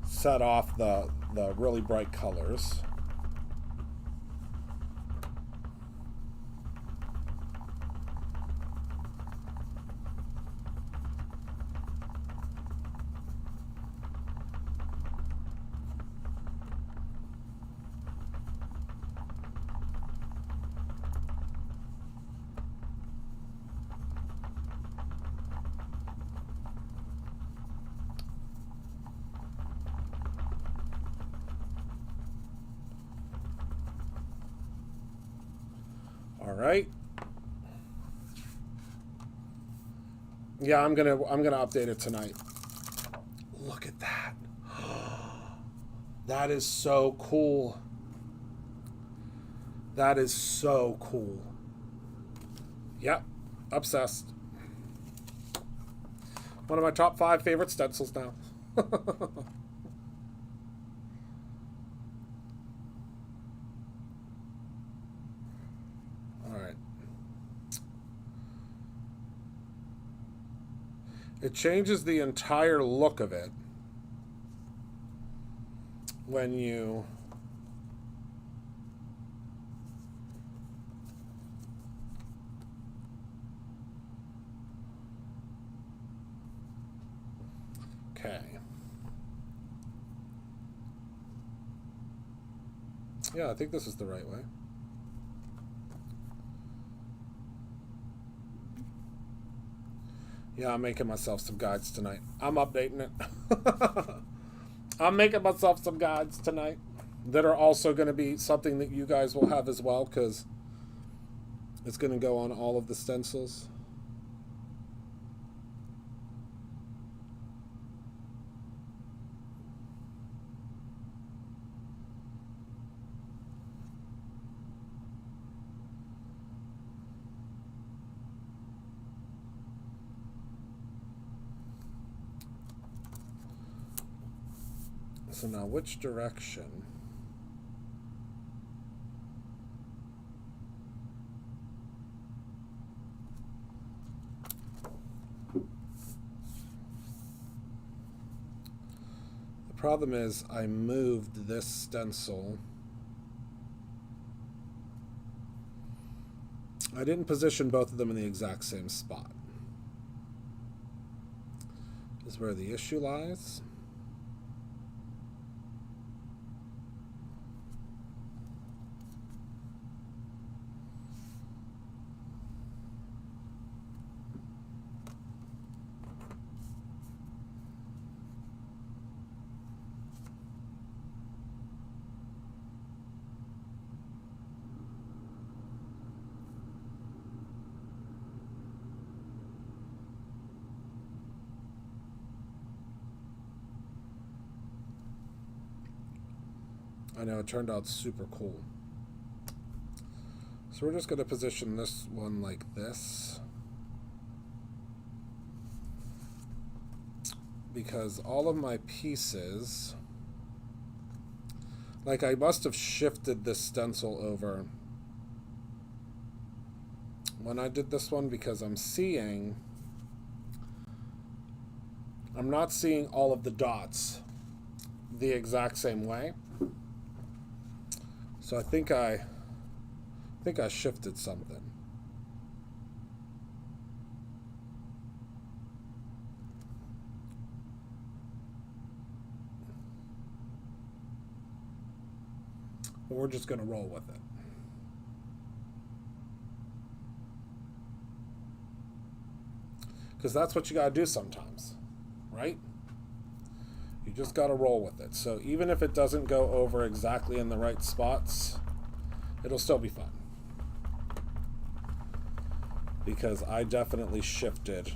set off the really bright colors. All right. Yeah, I'm gonna update it tonight. Look at that. That is so cool. That is so cool. Yep, obsessed. One of my top 5 favorite stencils now. It changes the entire look of it when you okay. Yeah, I think this is the right way. Yeah, I'm making myself some guides tonight. I'm updating it. I'm making myself some guides tonight that are also going to be something that you guys will have as well, because it's going to go on all of the stencils. So now, which direction? The problem is I moved this stencil. I didn't position both of them in the exact same spot. Is where the issue lies. I know, it turned out super cool. So we're just going to position this one like this. Because all of my pieces, like I must have shifted this stencil over when I did this one, because I'm seeing I'm not seeing all of the dots the exact same way. So I think I shifted something. But we're just going to roll with it. Because that's what you got to do sometimes, right? You just got to roll with it. So even if it doesn't go over exactly in the right spots, it'll still be fun. Because I definitely shifted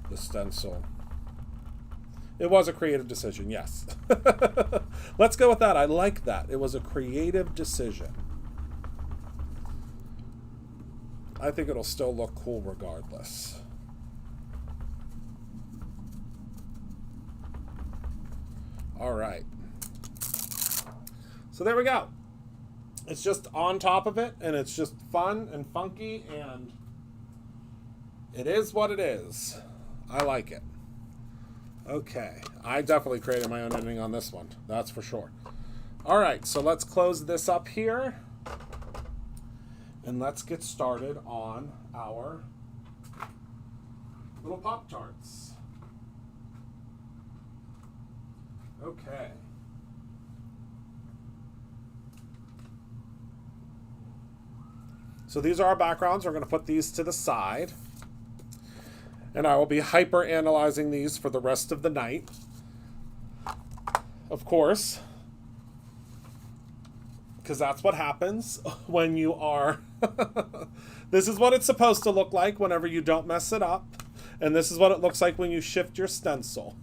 the stencil. It was a creative decision, yes. Let's go with that. I like that. It was a creative decision. I think it'll still look cool regardless. All right. So there we go. It's just on top of it, and it's just fun and funky, and it is what it is. I like it. Okay. I definitely created my own ending on this one. That's for sure. All right. So let's close this up here. And let's get started on our little Pop-Tarts. Okay. So these are our backgrounds. We're going to put these to the side. And I will be hyper analyzing these for the rest of the night. Of course. Because that's what happens when you are... This is what it's supposed to look like whenever you don't mess it up. And this is what it looks like when you shift your stencil.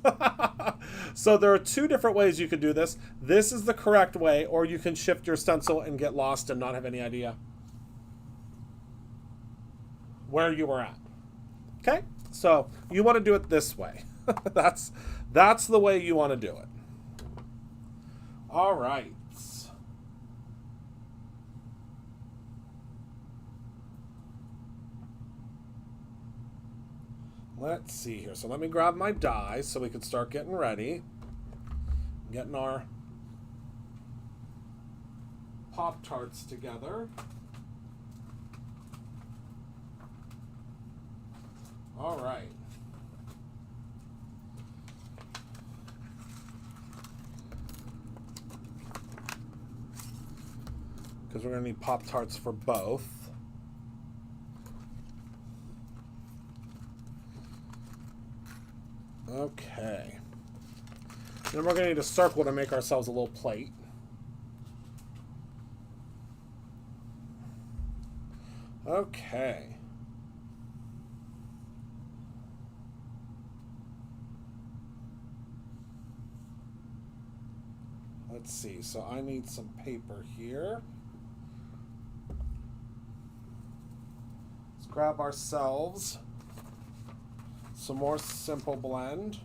So there are two different ways you could do this. This is the correct way, or you can shift your stencil and get lost and not have any idea where you were at. Okay? So you want to do it this way. That's the way you want to do it. All right. Let's see here. So let me grab my die so we can start getting ready. Getting our Pop-Tarts together. All right. Because we're going to need Pop-Tarts for both. Okay. Then we're going to need a circle to make ourselves a little plate. Okay. Let's see. So I need some paper here. Let's grab ourselves some more Simple Blend.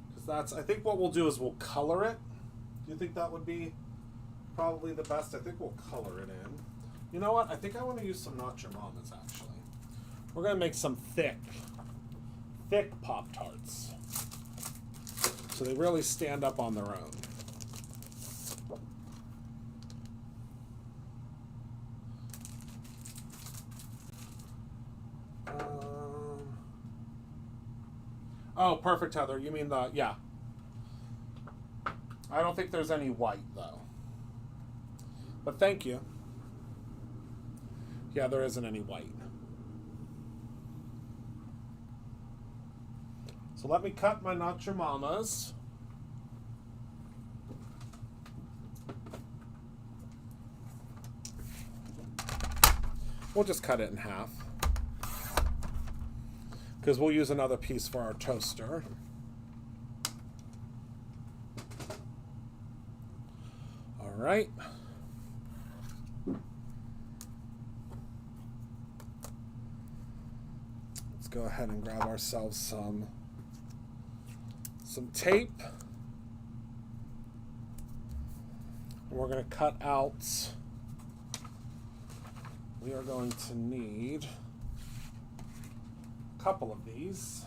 Because that's, I think what we'll do is we'll color it. Do you think that would be probably the best? I think we'll color it in. You know what? I think I want to use some Not Your Mama's, actually. We're going to make some thick Pop-Tarts. So they really stand up on their own. Oh, perfect, Heather. You mean the, yeah. I don't think there's any white, though. But thank you. Yeah, there isn't any white. So let me cut my Not Your Mama's. We'll just cut it in half. Because we'll use another piece for our toaster. All right. Let's go ahead and grab ourselves some tape. And we're going to cut out, we are going to need a couple of these.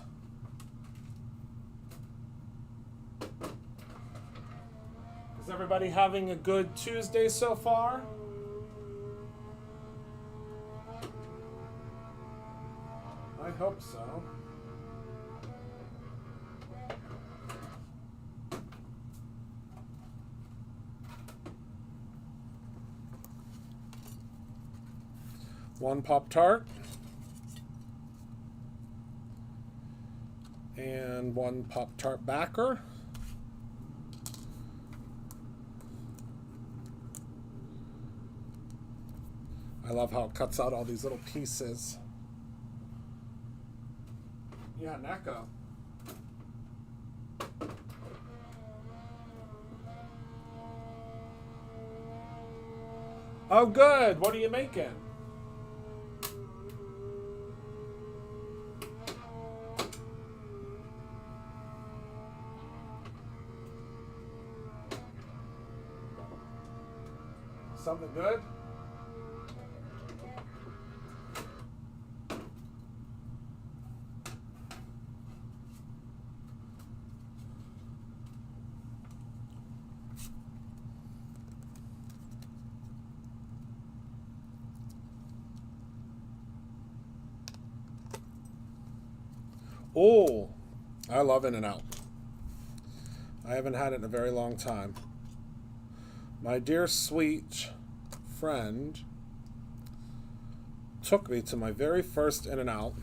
Is everybody having a good Tuesday so far? I hope so. One Pop-Tart. And one Pop-Tart backer. I love how it cuts out all these little pieces. Yeah, an echo. Oh, good. What are you making? Something good? Oh, I love In-N-Out. I haven't had it in a very long time. My dear sweet friend took me to my very first In-N-Out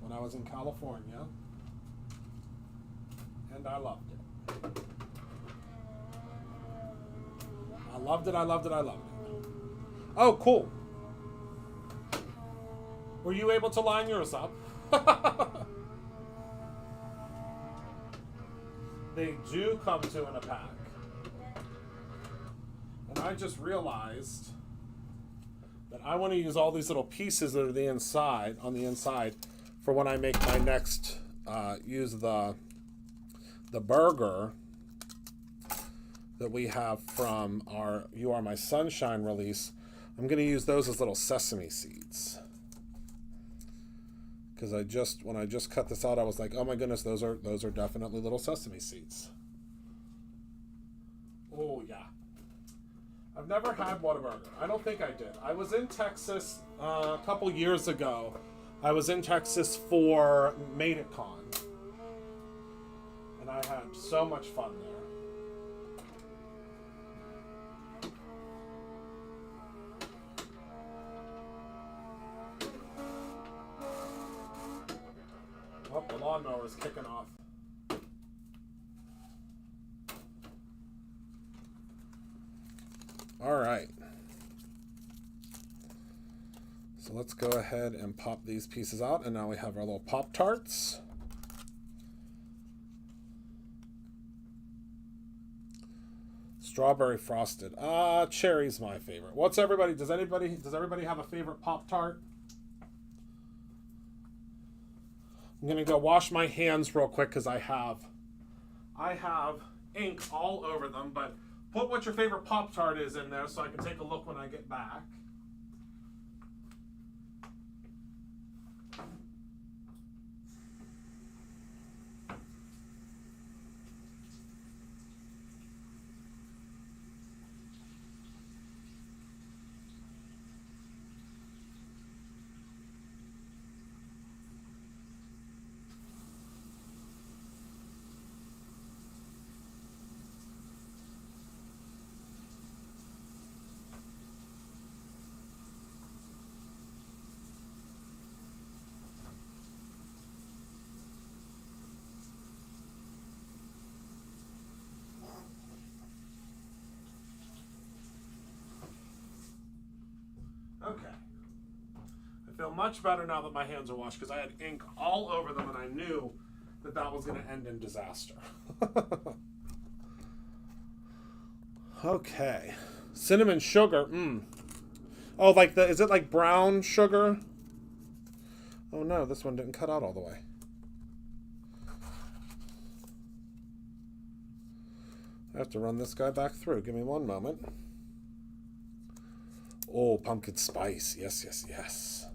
when I was in California, and I loved it. I loved it, I loved it, I loved it. Oh, cool. Were you able to line yours up? They do come two in a pack. And I just realized that I want to use all these little pieces that are the inside, on the inside, for when I make my next, use the burger that we have from our You Are My Sunshine release. I'm going to use those as little sesame seeds. Because when I just cut this out, I was like, oh my goodness, those are definitely little sesame seeds. Oh yeah. I've never had Whataburger. I don't think I did. I was in Texas a couple years ago. I was in Texas for Made It Con. And I had so much fun there. Oh, the lawnmower is kicking off. All right. So let's go ahead and pop these pieces out. And now we have our little Pop-Tarts. Strawberry frosted. Cherry's my favorite. Does everybody have a favorite Pop-Tart? I'm going to go wash my hands real quick because I have ink all over them, but put what your favorite Pop-Tart is in there so I can take a look when I get back. Okay. I feel much better now that my hands are washed because I had ink all over them and I knew that was going to end in disaster. Okay. Cinnamon sugar. Oh, is it like brown sugar? Oh no, this one didn't cut out all the way. I have to run this guy back through. Give me one moment. Oh, pumpkin spice. Yes, yes, yes.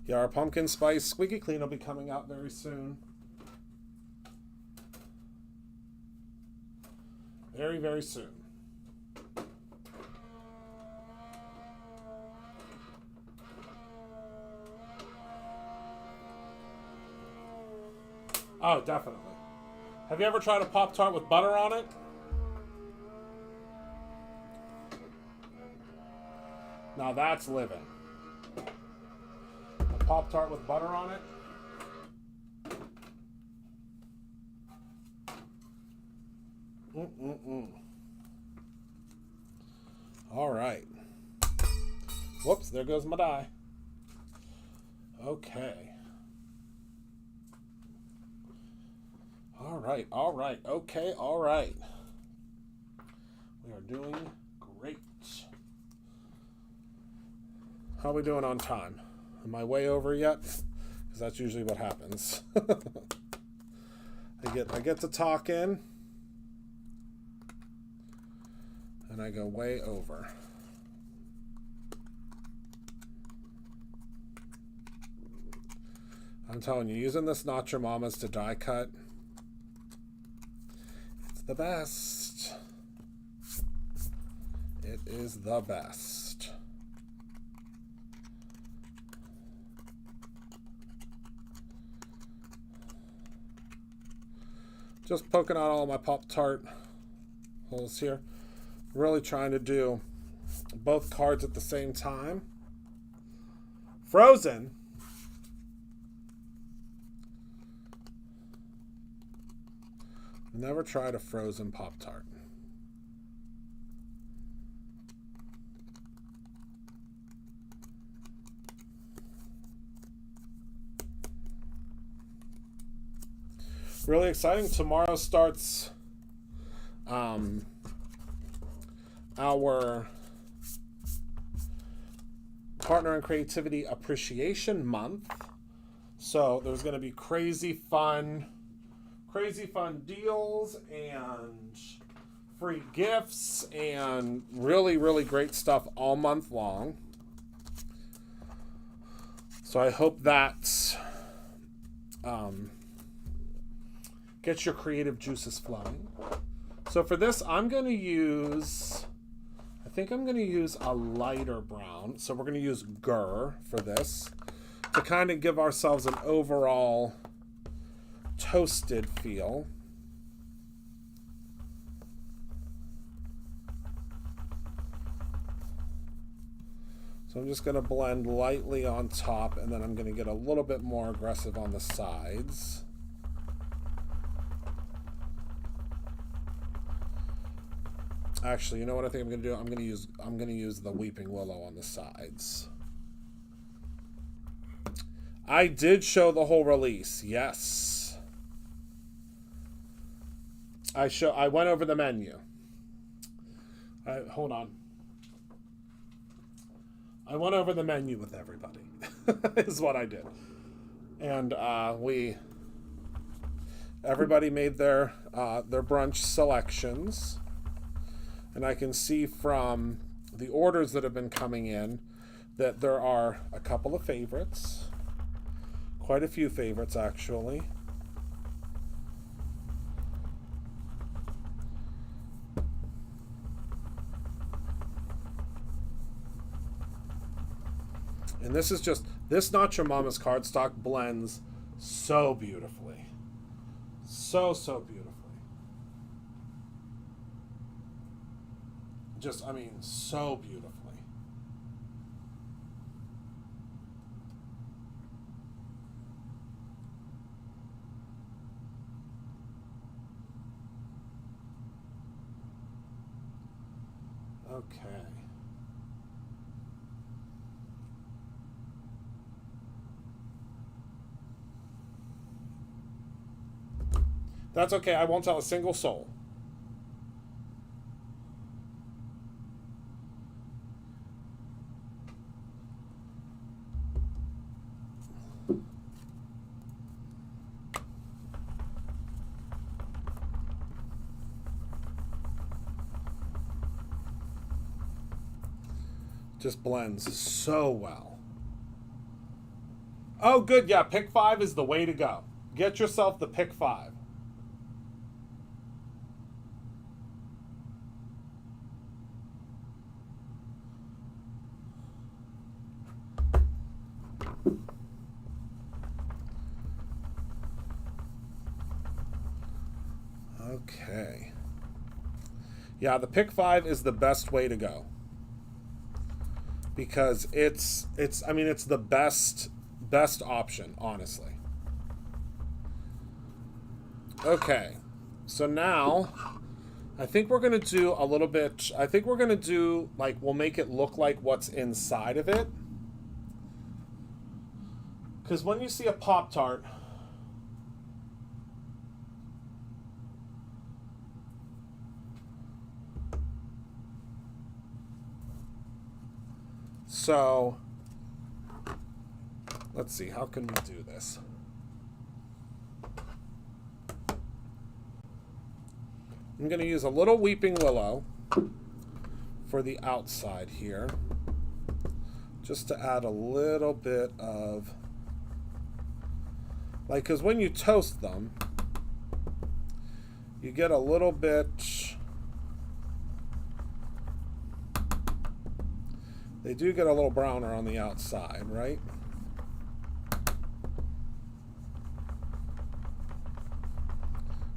Yeah, our pumpkin spice squeaky clean will be coming out very soon. Very, very soon. Oh, definitely. Have you ever tried a Pop-Tart with butter on it? Now that's living. A Pop-Tart with butter on it? All right. Whoops, there goes my die. Okay. All right, okay, all right. We are doing great. How are we doing on time? Am I way over yet? Because that's usually what happens. I get to talking, and I go way over. I'm telling you, using this Not Your Mama's to die cut, it's the best. It is the best. Just poking out all my Pop-Tart holes here. Really trying to do both cards at the same time. Frozen. Never tried a frozen Pop-Tart. Really exciting. Tomorrow starts our Partner in Creativity Appreciation Month. So there's going to be crazy fun deals and free gifts and really, really great stuff all month long. So I hope that gets your creative juices flowing. So for this, I'm going to use, I think I'm going to use a lighter brown. So we're going to use Gur for this to kind of give ourselves an overall toasted feel. So I'm just going to blend lightly on top, and then I'm going to get a little bit more aggressive on the sides. Actually, you know what I think I'm going to do? I'm going to use the Weeping Willow on the sides. I did show the whole release. Yes. I went over the menu. Hold on. I went over the menu with everybody. Is what I did. And everybody made their brunch selections. And I can see from the orders that have been coming in that there are a couple of favorites. Quite a few favorites, actually. And this Not Your Mama's cardstock blends so beautifully. So beautifully. So beautifully. Okay. That's okay. I won't tell a single soul. Just blends so well. Oh, good. Yeah, pick 5 is the way to go. Get yourself the pick 5. Okay. Yeah, the pick 5 is the best way to go. Because it's the best option, honestly. Okay. So now I think we're going to do a little bit, I think we're going to do, like, we'll make it look like what's inside of it. Because when you see a Pop-Tart, so let's see, how can we do this? I'm going to use a little Weeping Willow for the outside here, just to add a little bit of, like, because when you toast them, you get a little bit, they do get a little browner on the outside, right?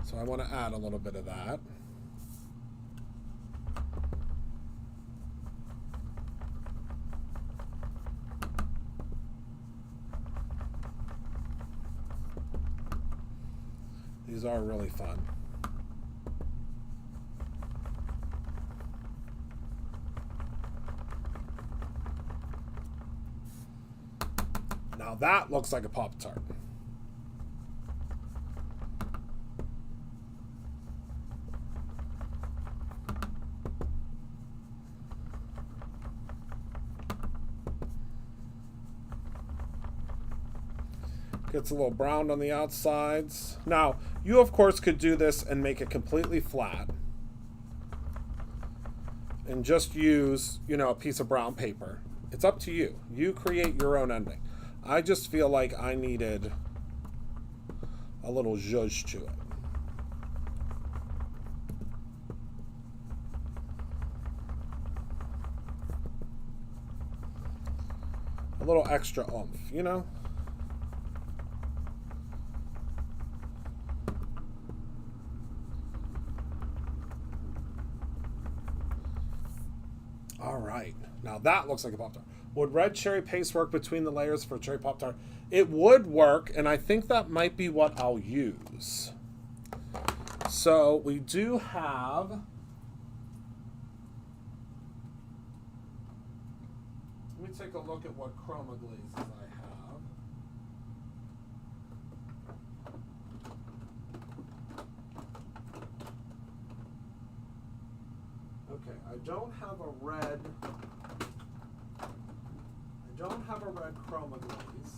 So I want to add a little bit of that. These are really fun. Now that looks like a Pop-Tart. Gets a little browned on the outsides. Now, you of course could do this and make it completely flat and just use, you know, a piece of brown paper. It's up to you. You create your own ending. I just feel like I needed a little zhuzh to it. A little extra oomph, you know? All right, now that looks like a Pop-Tart. Would red cherry paste work between the layers for cherry Pop-Tart? It would work, and I think that might be what I'll use. So we do have, let me take a look at what chroma glazes I have. Okay, I don't have a red chroma glaze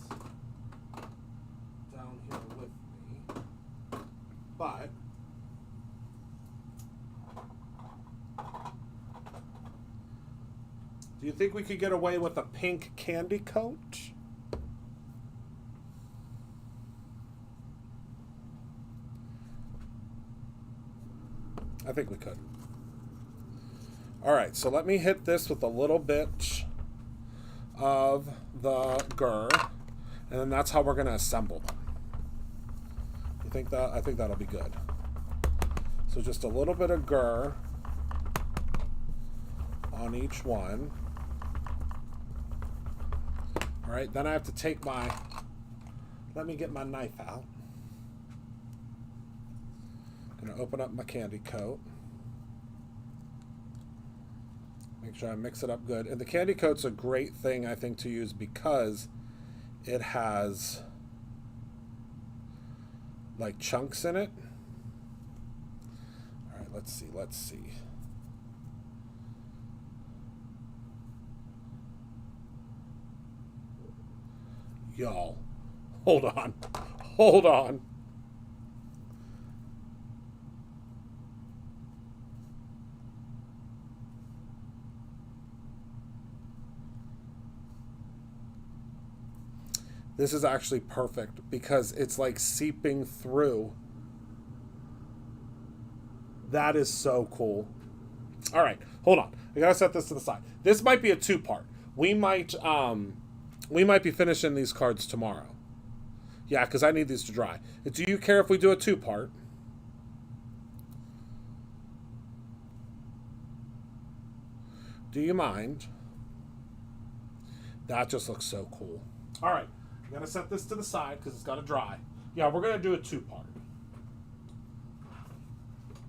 down here with me, but do you think we could get away with a pink candy coat? I think we could. All right, so let me hit this with a little bit of the gur, and then that's how we're going to assemble them. You think that? I think that'll be good. So just a little bit of gur on each one. All right, then I have to take my, let me get my knife out. I'm going to open up my candy coat. Make sure I mix it up good. And the candy coat's a great thing, I think, to use because it has like chunks in it. All right, let's see. Y'all, hold on. This is actually perfect because it's like seeping through. That is so cool. All right, hold on. I gotta set this to the side. This might be a two-part. We might be finishing these cards tomorrow. Yeah, because I need these to dry. Do you care if we do a two-part? Do you mind? That just looks so cool. All right, I'm gonna set this to the side because it's gotta dry. Yeah, we're gonna do a two-part.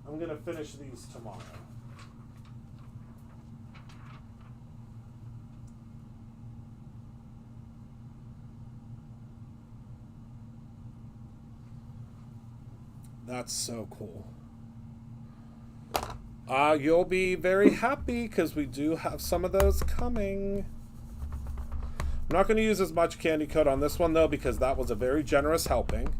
I'm gonna finish these tomorrow. That's so cool. You'll be very happy because we do have some of those coming. I'm not going to use as much candy coat on this one, though, because that was a very generous helping.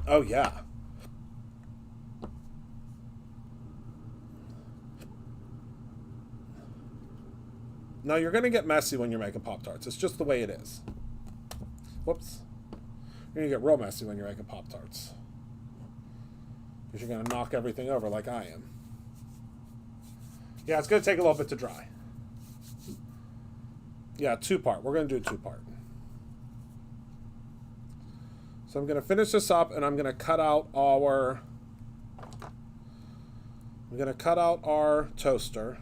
Oh, yeah. Now, you're going to get messy when you're making Pop-Tarts. It's just the way it is. Whoops. You're going to get real messy when you're making Pop-Tarts. Because you're going to knock everything over like I am. Yeah, it's going to take a little bit to dry. Yeah, two-part. We're going to do a two-part. So I'm going to finish this up, and I'm going to cut out our... I'm going to cut out our toaster.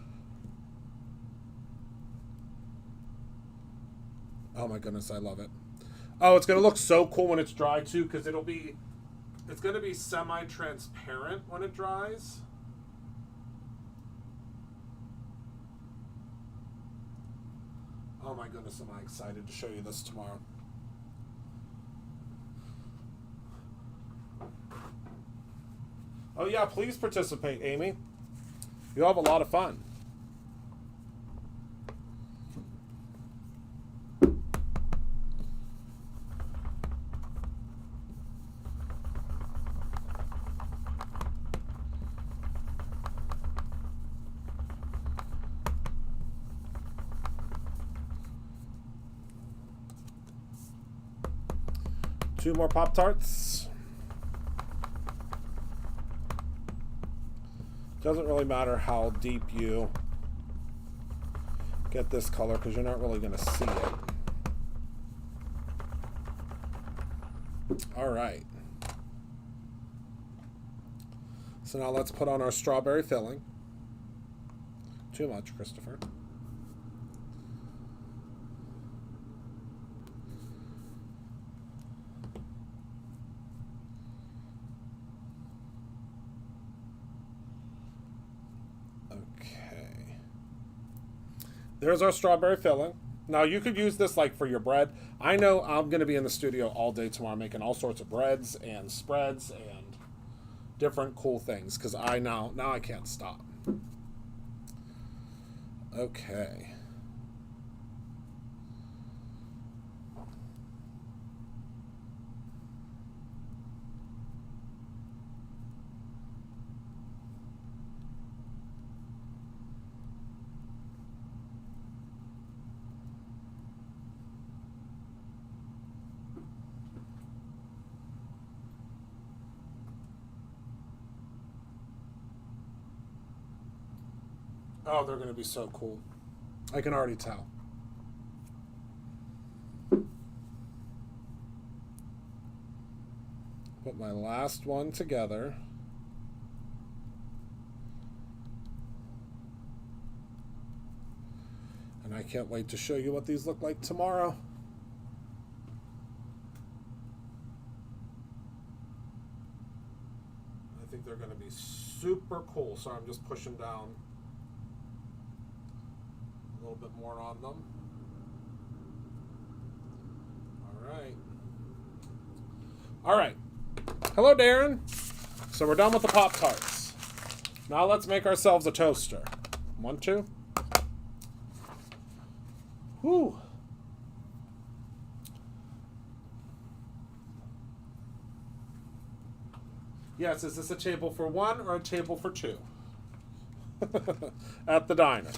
Oh my goodness, I love it. Oh, it's going to look so cool when it's dry too, because it's going to be semi-transparent when it dries. Oh my goodness, am I excited to show you this tomorrow. Oh yeah, please participate, Amy. You'll have a lot of fun. Two more Pop-Tarts. Doesn't really matter how deep you get this color because you're not really going to see it. All right. So now let's put on our strawberry filling. Too much, Christopher. There's our strawberry filling. Now, you could use this like for your bread. I know I'm going to be in the studio all day tomorrow making all sorts of breads and spreads and different cool things because now I can't stop. Okay. Oh, they're going to be so cool. I can already tell. Put my last one together. And I can't wait to show you what these look like tomorrow. I think they're going to be super cool. So I'm just pushing down a little bit more on them. All right. Hello, Darren. So we're done with the Pop-Tarts. Now let's make ourselves a toaster. 1, 2. Whew. Yes, is this a table for 1 or a table for 2? at the diner.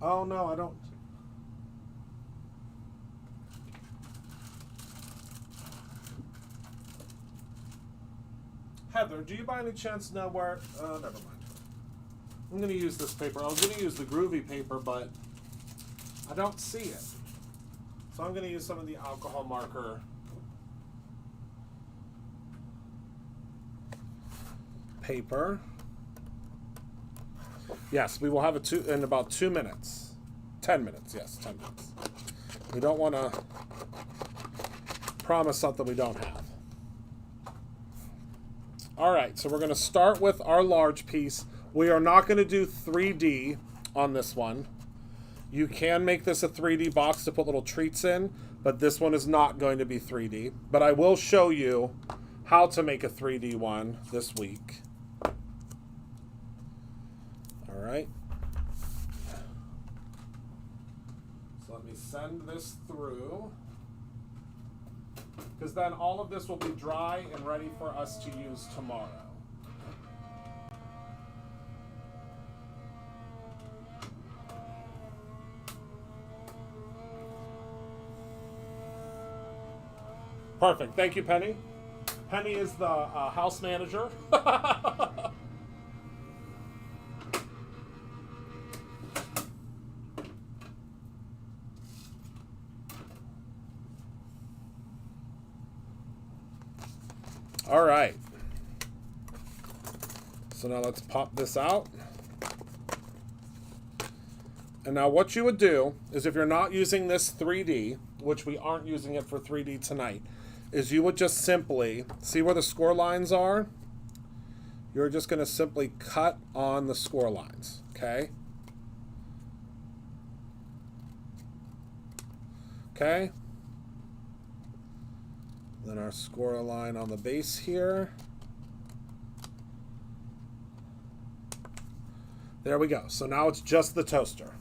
Oh, no, I don't. Heather, do you by any chance know where... never mind. I'm going to use this paper. I was going to use the groovy paper, but I don't see it. So I'm going to use some of the alcohol marker paper. Yes, we will have it in about 2 minutes. 10 minutes, yes, 10 minutes. We don't want to promise something we don't have. All right, so we're going to start with our large piece. We are not going to do 3D on this one. You can make this a 3D box to put little treats in, but this one is not going to be 3D. But I will show you how to make a 3D one this week. All right. So let me send this through, because then all of this will be dry and ready for us to use tomorrow. Perfect. Thank you, Penny. Penny is the house manager. All right. So now let's pop this out. And now what you would do is, if you're not using this 3D, which we aren't using it for 3D tonight, is you would just simply, see where the score lines are? You're just going to simply cut on the score lines, okay? Okay. Then our score line on the base here. There we go. So now it's just the toaster.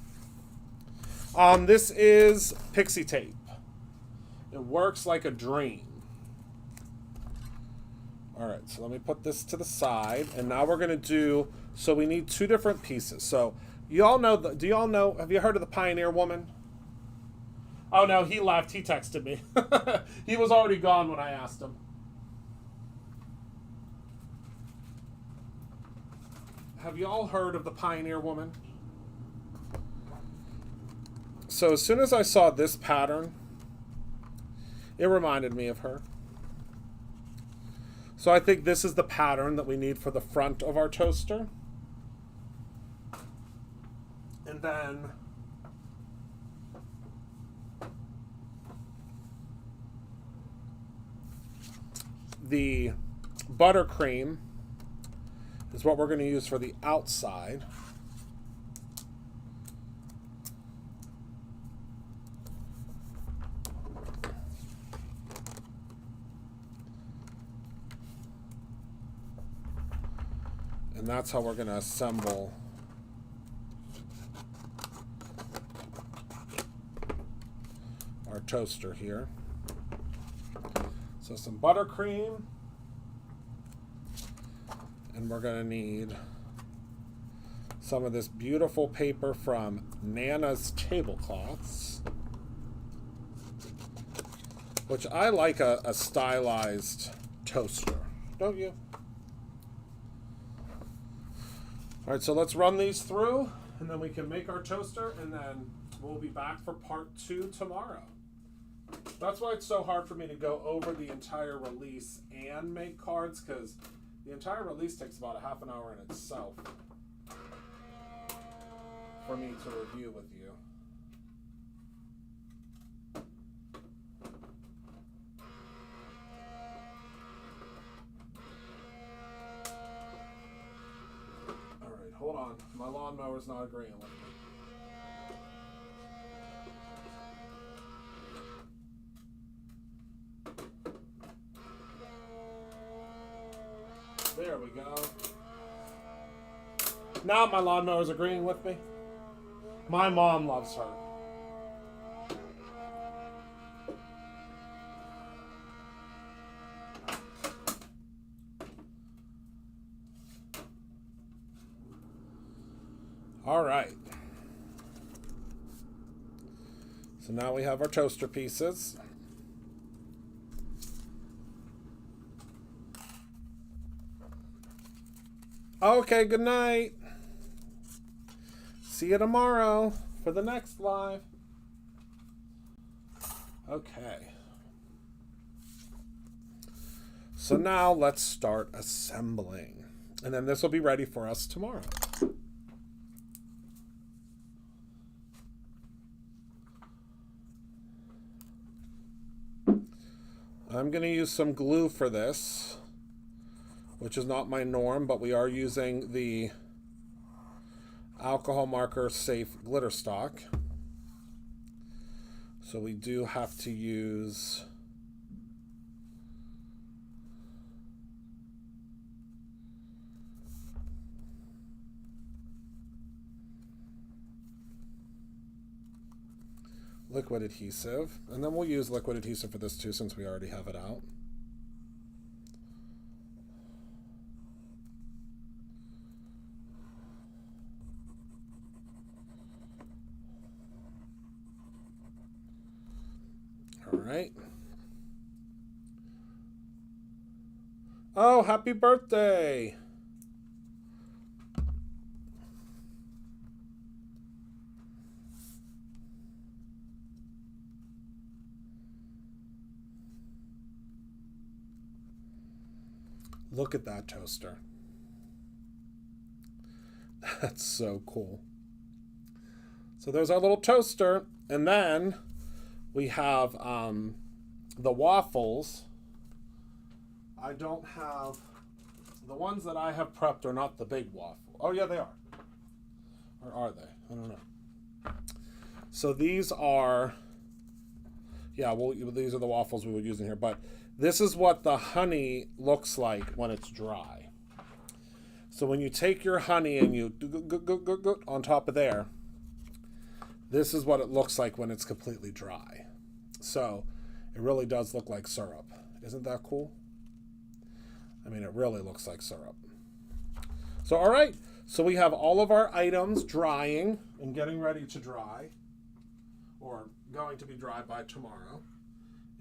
This is pixie tape. It works like a dream. All right, so let me put this to the side, and now we're gonna do, so we need 2 different pieces. So you all know, do you all know, have you heard of the Pioneer Woman? Oh no, he left, he texted me. He was already gone when I asked him. Have you all heard of the Pioneer Woman? So as soon as I saw this pattern, it reminded me of her. So I think this is the pattern that we need for the front of our toaster. And then the buttercream is what we're going to use for the outside. And that's how we're going to assemble our toaster here. So some buttercream. And we're going to need some of this beautiful paper from Nana's Tablecloths, which I like a stylized toaster, don't you? All right, so let's run these through, and then we can make our toaster, and then we'll be back for part 2 tomorrow. That's why it's so hard for me to go over the entire release and make cards, because the entire release takes about a half an hour in itself for me to review with you. Hold on, my lawnmower's not agreeing with me. There we go. Now my lawnmower's agreeing with me. My mom loves her. All right. So now we have our toaster pieces. Okay, good night. See you tomorrow for the next live. Okay. So now let's start assembling. And then this will be ready for us tomorrow. I'm going to use some glue for this, which is not my norm, but we are using the alcohol marker safe glitter stock. So we do have to use liquid adhesive, and then we'll use liquid adhesive for this too since we already have it out. All right. Oh, happy birthday! Look at that toaster. That's so cool. So there's our little toaster. And then we have the waffles. I don't have... The ones that I have prepped are not the big waffle. Oh, yeah, they are. Or are they? I don't know. So these are... Yeah, well, these are the waffles we would use in here. But this is what the honey looks like when it's dry. So when you take your honey and you go on top of there, this is what it looks like when it's completely dry. So it really does look like syrup. Isn't that cool? I mean, it really looks like syrup. So, all right. So we have all of our items drying and getting ready to dry, or going to be dry by tomorrow.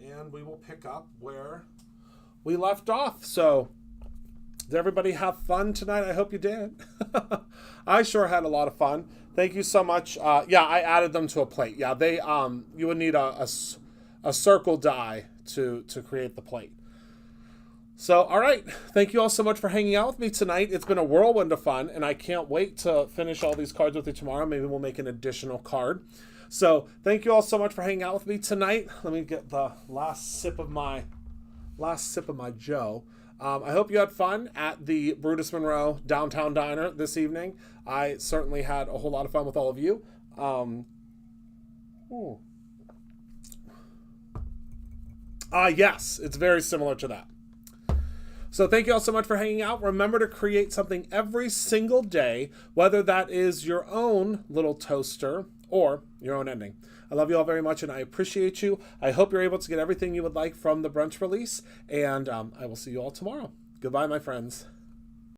And we will pick up where we left off. So, did everybody have fun tonight? I hope you did. I sure had a lot of fun. Thank you so much. Yeah, I added them to a plate. Yeah, they you would need a circle die to create the plate. So, all right. Thank you all so much for hanging out with me tonight. It's been a whirlwind of fun, and I can't wait to finish all these cards with you tomorrow. Maybe we'll make an additional card. So thank you all so much for hanging out with me tonight. Let me get the last sip of my Joe. I hope you had fun at the Brutus Monroe Downtown Diner this evening. I certainly had a whole lot of fun with all of you. Yes, it's very similar to that. So thank you all so much for hanging out. Remember to create something every single day, whether that is your own little toaster or your own ending. I love you all very much, and I appreciate you. I hope you're able to get everything you would like from the brunch release, and I will see you all tomorrow. Goodbye, my friends.